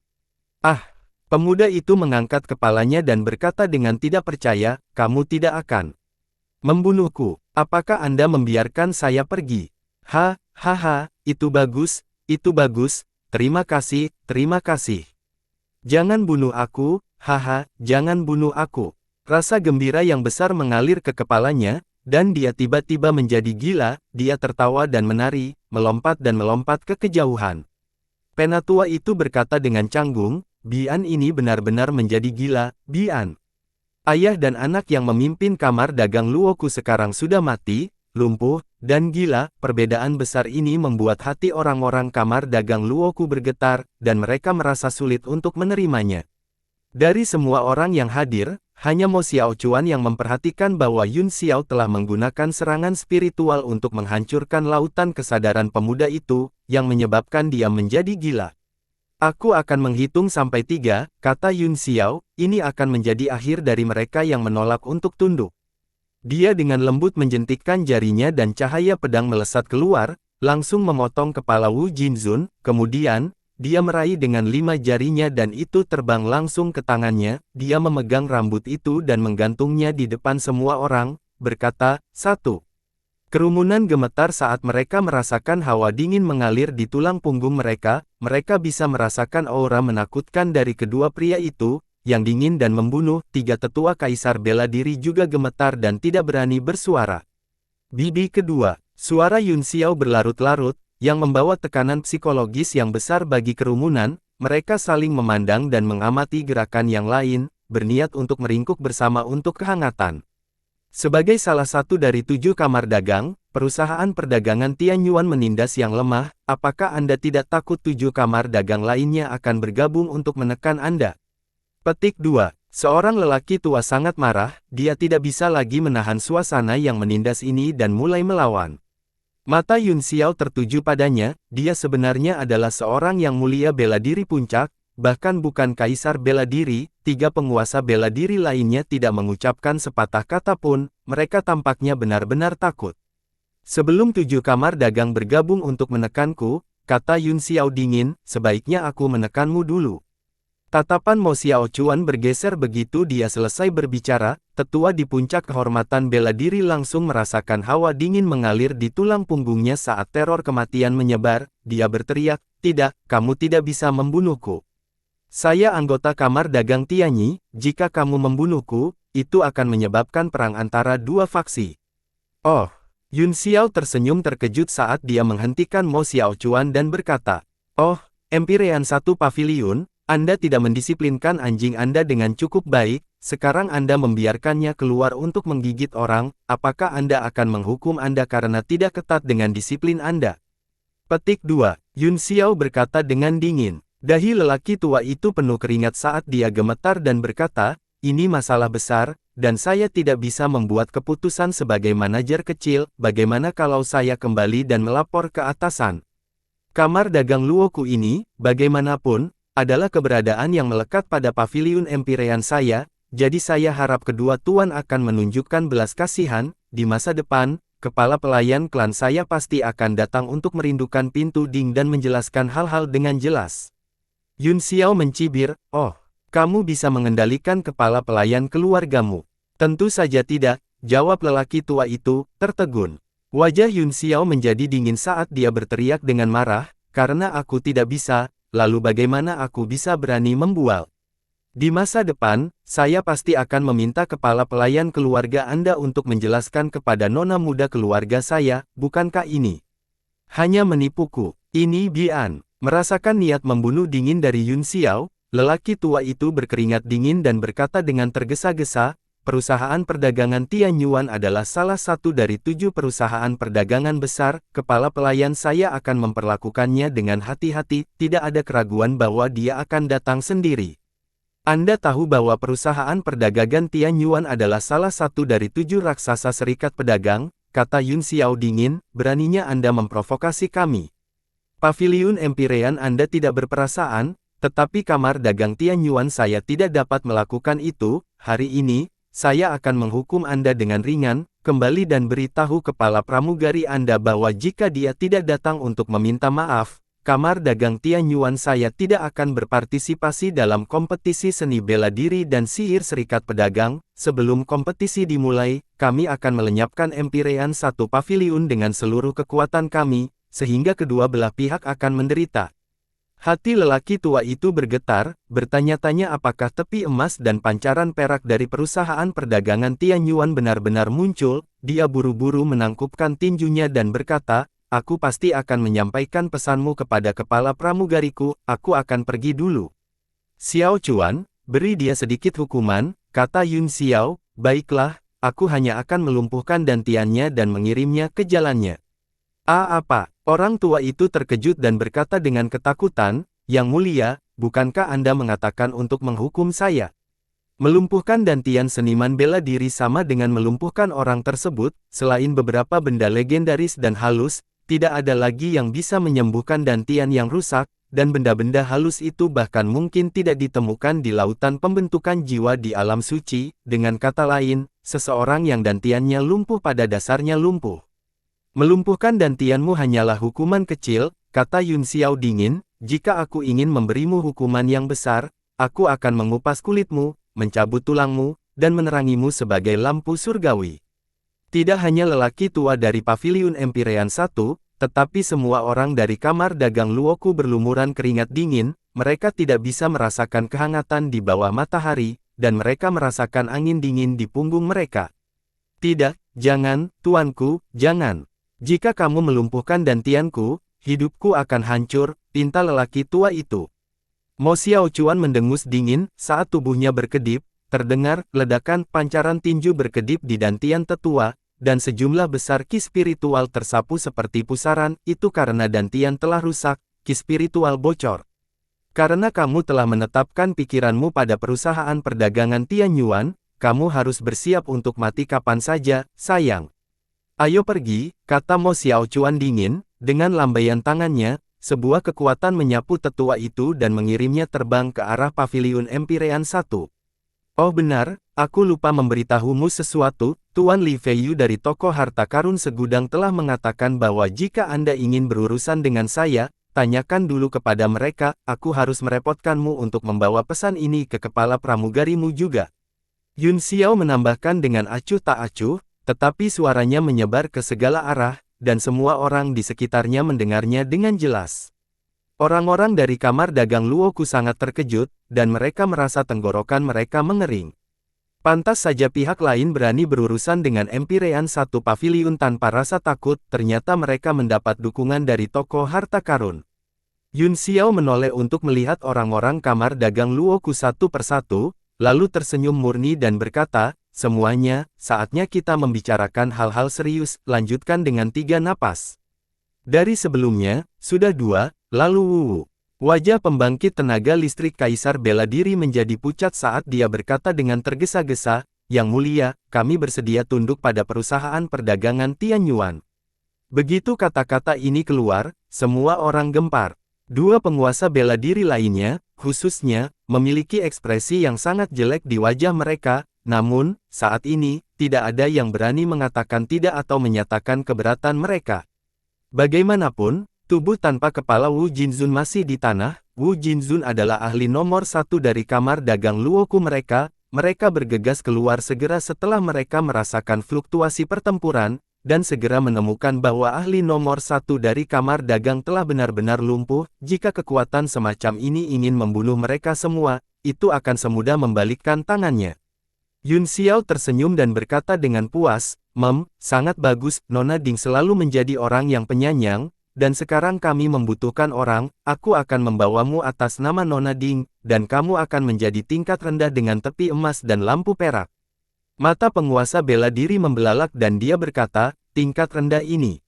Ah, pemuda itu mengangkat kepalanya dan berkata dengan tidak percaya, kamu tidak akan membunuhku. Apakah Anda membiarkan saya pergi? Hahaha, itu bagus, terima kasih, terima kasih. Jangan bunuh aku, haha, jangan bunuh aku. Rasa gembira yang besar mengalir ke kepalanya, dan dia tiba-tiba menjadi gila, dia tertawa dan menari, melompat ke kejauhan. Penatua itu berkata dengan canggung, Bian ini benar-benar menjadi gila, Bian. Ayah dan anak yang memimpin kamar dagang Luoku sekarang sudah mati, lumpuh, dan gila. Perbedaan besar ini membuat hati orang-orang kamar dagang Luoku bergetar, dan mereka merasa sulit untuk menerimanya. Dari semua orang yang hadir, hanya Mo Xiao Chuan yang memperhatikan bahwa Yun Xiao telah menggunakan serangan spiritual untuk menghancurkan lautan kesadaran pemuda itu, yang menyebabkan dia menjadi gila. Aku akan menghitung sampai 3, kata Yun Xiao, ini akan menjadi akhir dari mereka yang menolak untuk tunduk. Dia dengan lembut menjentikkan jarinya dan cahaya pedang melesat keluar, langsung memotong kepala Wu Jinzun, kemudian, dia meraih dengan 5 jarinya dan itu terbang langsung ke tangannya, dia memegang rambut itu dan menggantungnya di depan semua orang, berkata, 1. Kerumunan gemetar saat mereka merasakan hawa dingin mengalir di tulang punggung mereka bisa merasakan aura menakutkan dari kedua pria itu, yang dingin dan membunuh. 3 tetua kaisar bela diri juga gemetar dan tidak berani bersuara. Bibi kedua, suara Yun Xiao berlarut-larut, yang membawa tekanan psikologis yang besar bagi kerumunan. Mereka saling memandang dan mengamati gerakan yang lain, berniat untuk meringkuk bersama untuk kehangatan. Sebagai salah satu dari 7 kamar dagang, perusahaan perdagangan Tianyuan menindas yang lemah, apakah Anda tidak takut 7 kamar dagang lainnya akan bergabung untuk menekan Anda? Petik 2. Seorang lelaki tua sangat marah, dia tidak bisa lagi menahan suasana yang menindas ini dan mulai melawan. Mata Yun Xiao tertuju padanya, dia sebenarnya adalah seorang yang mulia bela diri puncak, bahkan bukan kaisar bela diri. 3 penguasa bela diri lainnya tidak mengucapkan sepatah kata pun, mereka tampaknya benar-benar takut. Sebelum 7 kamar dagang bergabung untuk menekanku, kata Yun Xiao dingin, sebaiknya aku menekanmu dulu. Tatapan Mo Xiao Chuan bergeser begitu dia selesai berbicara, tetua di puncak kehormatan bela diri langsung merasakan hawa dingin mengalir di tulang punggungnya saat teror kematian menyebar, dia berteriak, tidak, kamu tidak bisa membunuhku. Saya anggota kamar dagang Tianyi, jika kamu membunuhku, itu akan menyebabkan perang antara 2 faksi. Oh, Yun Xiao tersenyum terkejut saat dia menghentikan Mo Xiao Chuan dan berkata, oh, Empyrean 1 Pavilion, Anda tidak mendisiplinkan anjing Anda dengan cukup baik, sekarang Anda membiarkannya keluar untuk menggigit orang, apakah Anda akan menghukum Anda karena tidak ketat dengan disiplin Anda? Petik 2. Yun Xiao berkata dengan dingin. Dahi lelaki tua itu penuh keringat saat dia gemetar dan berkata, ini masalah besar, dan saya tidak bisa membuat keputusan sebagai manajer kecil. Bagaimana kalau saya kembali dan melapor ke atasan? Kamar dagang Luoku ini, bagaimanapun, adalah keberadaan yang melekat pada paviliun Empyrean saya, jadi saya harap kedua tuan akan menunjukkan belas kasihan. Di masa depan, kepala pelayan klan saya pasti akan datang untuk merindukan pintu ding dan menjelaskan hal-hal dengan jelas. Yun Xiao mencibir, "Oh, kamu bisa mengendalikan kepala pelayan keluargamu?" "Tentu saja tidak," jawab lelaki tua itu, tertegun. Wajah Yun Xiao menjadi dingin saat dia berteriak dengan marah, "Karena aku tidak bisa, lalu bagaimana aku bisa berani membual? Di masa depan, saya pasti akan meminta kepala pelayan keluarga Anda untuk menjelaskan kepada nona muda keluarga saya, bukankah ini hanya menipuku?" Ini Bian. Merasakan niat membunuh dingin dari Yun Xiao, lelaki tua itu berkeringat dingin dan berkata dengan tergesa-gesa, "Perusahaan perdagangan Tianyuan adalah salah satu dari 7 perusahaan perdagangan besar, kepala pelayan saya akan memperlakukannya dengan hati-hati, tidak ada keraguan bahwa dia akan datang sendiri." "Anda tahu bahwa perusahaan perdagangan Tianyuan adalah salah satu dari 7 raksasa serikat pedagang," kata Yun Xiao dingin, "beraninya Anda memprovokasi kami. Paviliun Empyrean Anda tidak berperasaan, tetapi kamar dagang Tianyuan saya tidak dapat melakukan itu. Hari ini, saya akan menghukum Anda dengan ringan. Kembali dan beritahu kepala pramugari Anda bahwa jika dia tidak datang untuk meminta maaf, kamar dagang Tianyuan saya tidak akan berpartisipasi dalam kompetisi seni bela diri dan sihir serikat pedagang. Sebelum kompetisi dimulai, kami akan melenyapkan Empyrean satu paviliun dengan seluruh kekuatan kami, sehingga kedua belah pihak akan menderita." Hati lelaki tua itu bergetar, bertanya-tanya apakah tepi emas dan pancaran perak dari perusahaan perdagangan Tianyuan benar-benar muncul. Dia buru-buru menangkupkan tinjunya dan berkata, "Aku pasti akan menyampaikan pesanmu kepada kepala pramugariku, aku akan pergi dulu." "Xiao Chuan, beri dia sedikit hukuman," kata Yun Xiao. "Baiklah, aku hanya akan melumpuhkan dantiannya dan mengirimnya ke jalannya." Apa?" Orang tua itu terkejut dan berkata dengan ketakutan, "Yang mulia, bukankah Anda mengatakan untuk menghukum saya? Melumpuhkan dantian seniman bela diri sama dengan melumpuhkan orang tersebut, selain beberapa benda legendaris dan halus, tidak ada lagi yang bisa menyembuhkan dantian yang rusak, dan benda-benda halus itu bahkan mungkin tidak ditemukan di lautan pembentukan jiwa di alam suci. Dengan kata lain, seseorang yang dantiannya lumpuh pada dasarnya lumpuh. Melumpuhkan dantianmu hanyalah hukuman kecil," kata Yun Xiao dingin, "jika aku ingin memberimu hukuman yang besar, aku akan mengupas kulitmu, mencabut tulangmu, dan menerangimu sebagai lampu surgawi." Tidak hanya lelaki tua dari paviliun Empyrean 1, tetapi semua orang dari kamar dagang Luoku berlumuran keringat dingin. Mereka tidak bisa merasakan kehangatan di bawah matahari, dan mereka merasakan angin dingin di punggung mereka. "Tidak, jangan, tuanku, jangan. Jika kamu melumpuhkan dantianku, hidupku akan hancur," pinta lelaki tua itu. Mo Xiao Chuan mendengus dingin, saat tubuhnya berkedip, terdengar ledakan pancaran tinju berkedip di dantian tetua, dan sejumlah besar ki spiritual tersapu seperti pusaran. "Itu karena dantian telah rusak, ki spiritual bocor. Karena kamu telah menetapkan pikiranmu pada perusahaan perdagangan Tianyuan, kamu harus bersiap untuk mati kapan saja, sayang. Ayo pergi," kata Mo Xiao Chuan dingin. Dengan lambaian tangannya, sebuah kekuatan menyapu tetua itu dan mengirimnya terbang ke arah paviliun Empyrean 1. "Oh benar, aku lupa memberitahumu sesuatu, Tuan Li Feiyu dari toko harta karun segudang telah mengatakan bahwa jika Anda ingin berurusan dengan saya, tanyakan dulu kepada mereka. Aku harus merepotkanmu untuk membawa pesan ini ke kepala pramugarimu juga." Yun Xiao menambahkan dengan acuh tak acuh, tetapi suaranya menyebar ke segala arah, dan semua orang di sekitarnya mendengarnya dengan jelas. Orang-orang dari kamar dagang Luoku sangat terkejut, dan mereka merasa tenggorokan mereka mengering. Pantas saja pihak lain berani berurusan dengan Empyrean satu paviliun tanpa rasa takut, ternyata mereka mendapat dukungan dari toko harta karun. Yun Xiao menoleh untuk melihat orang-orang kamar dagang Luoku satu persatu, lalu tersenyum murni dan berkata, "Semuanya, saatnya kita membicarakan hal-hal serius." Lanjutkan dengan 3 napas. Dari sebelumnya, sudah 2, lalu wuwu. Wajah pembangkit tenaga listrik Kaisar Bela Diri menjadi pucat saat dia berkata dengan tergesa-gesa, Yang Mulia, kami bersedia tunduk pada perusahaan perdagangan Tianyuan. Begitu kata-kata ini keluar, semua orang gempar. Dua penguasa bela diri lainnya, khususnya, memiliki ekspresi yang sangat jelek di wajah mereka, namun, saat ini, tidak ada yang berani mengatakan tidak atau menyatakan keberatan mereka. Bagaimanapun, tubuh tanpa kepala Wu Jinzun masih di tanah. Wu Jinzun adalah ahli nomor satu dari kamar dagang Luoku mereka. Mereka bergegas keluar segera setelah mereka merasakan fluktuasi pertempuran, dan segera menemukan bahwa ahli nomor satu dari kamar dagang telah benar-benar lumpuh. Jika kekuatan semacam ini ingin membunuh mereka semua, itu akan semudah membalikkan tangannya. Yun Xiao tersenyum dan berkata dengan puas, sangat bagus, Nona Ding selalu menjadi orang yang penyayang, dan sekarang kami membutuhkan orang, aku akan membawamu atas nama Nona Ding, dan kamu akan menjadi tingkat rendah dengan tepi emas dan lampu perak. Mata penguasa bela diri membelalak dan dia berkata, tingkat rendah ini.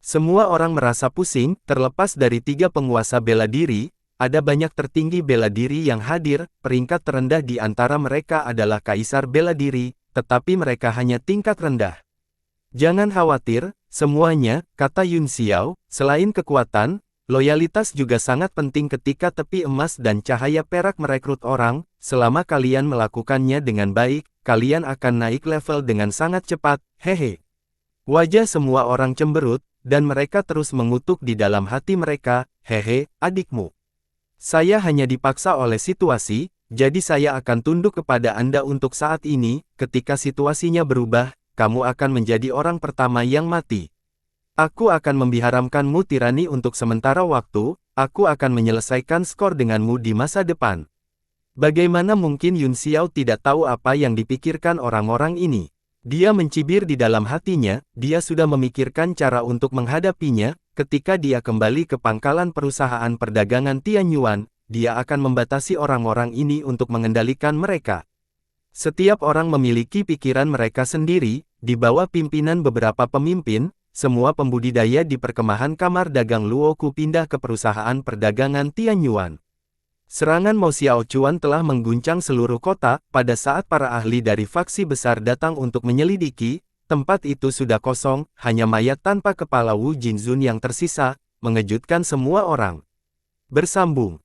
Semua orang merasa pusing, terlepas dari tiga penguasa bela diri, ada banyak tertinggi bela diri yang hadir, peringkat terendah di antara mereka adalah Kaisar bela diri, tetapi mereka hanya tingkat rendah. Jangan khawatir, semuanya, kata Yun Xiao, selain kekuatan, loyalitas juga sangat penting ketika tepi emas dan cahaya perak merekrut orang, selama kalian melakukannya dengan baik, kalian akan naik level dengan sangat cepat, hehe. Wajah semua orang cemberut, dan mereka terus mengutuk di dalam hati mereka, hehe, adikmu. Saya hanya dipaksa oleh situasi, jadi saya akan tunduk kepada Anda untuk saat ini, ketika situasinya berubah, kamu akan menjadi orang pertama yang mati. Aku akan membiaramkanmu tirani untuk sementara waktu, aku akan menyelesaikan skor denganmu di masa depan. Bagaimana mungkin Yun Xiao tidak tahu apa yang dipikirkan orang-orang ini? Dia mencibir di dalam hatinya, dia sudah memikirkan cara untuk menghadapinya, ketika dia kembali ke pangkalan perusahaan perdagangan Tianyuan, dia akan membatasi orang-orang ini untuk mengendalikan mereka. Setiap orang memiliki pikiran mereka sendiri, di bawah pimpinan beberapa pemimpin, semua pembudidaya di perkemahan kamar dagang Luoku pindah ke perusahaan perdagangan Tianyuan. Serangan Mo Xiaochuan telah mengguncang seluruh kota, pada saat para ahli dari faksi besar datang untuk menyelidiki, tempat itu sudah kosong, hanya mayat tanpa kepala Wu Jinzun yang tersisa, mengejutkan semua orang. Bersambung.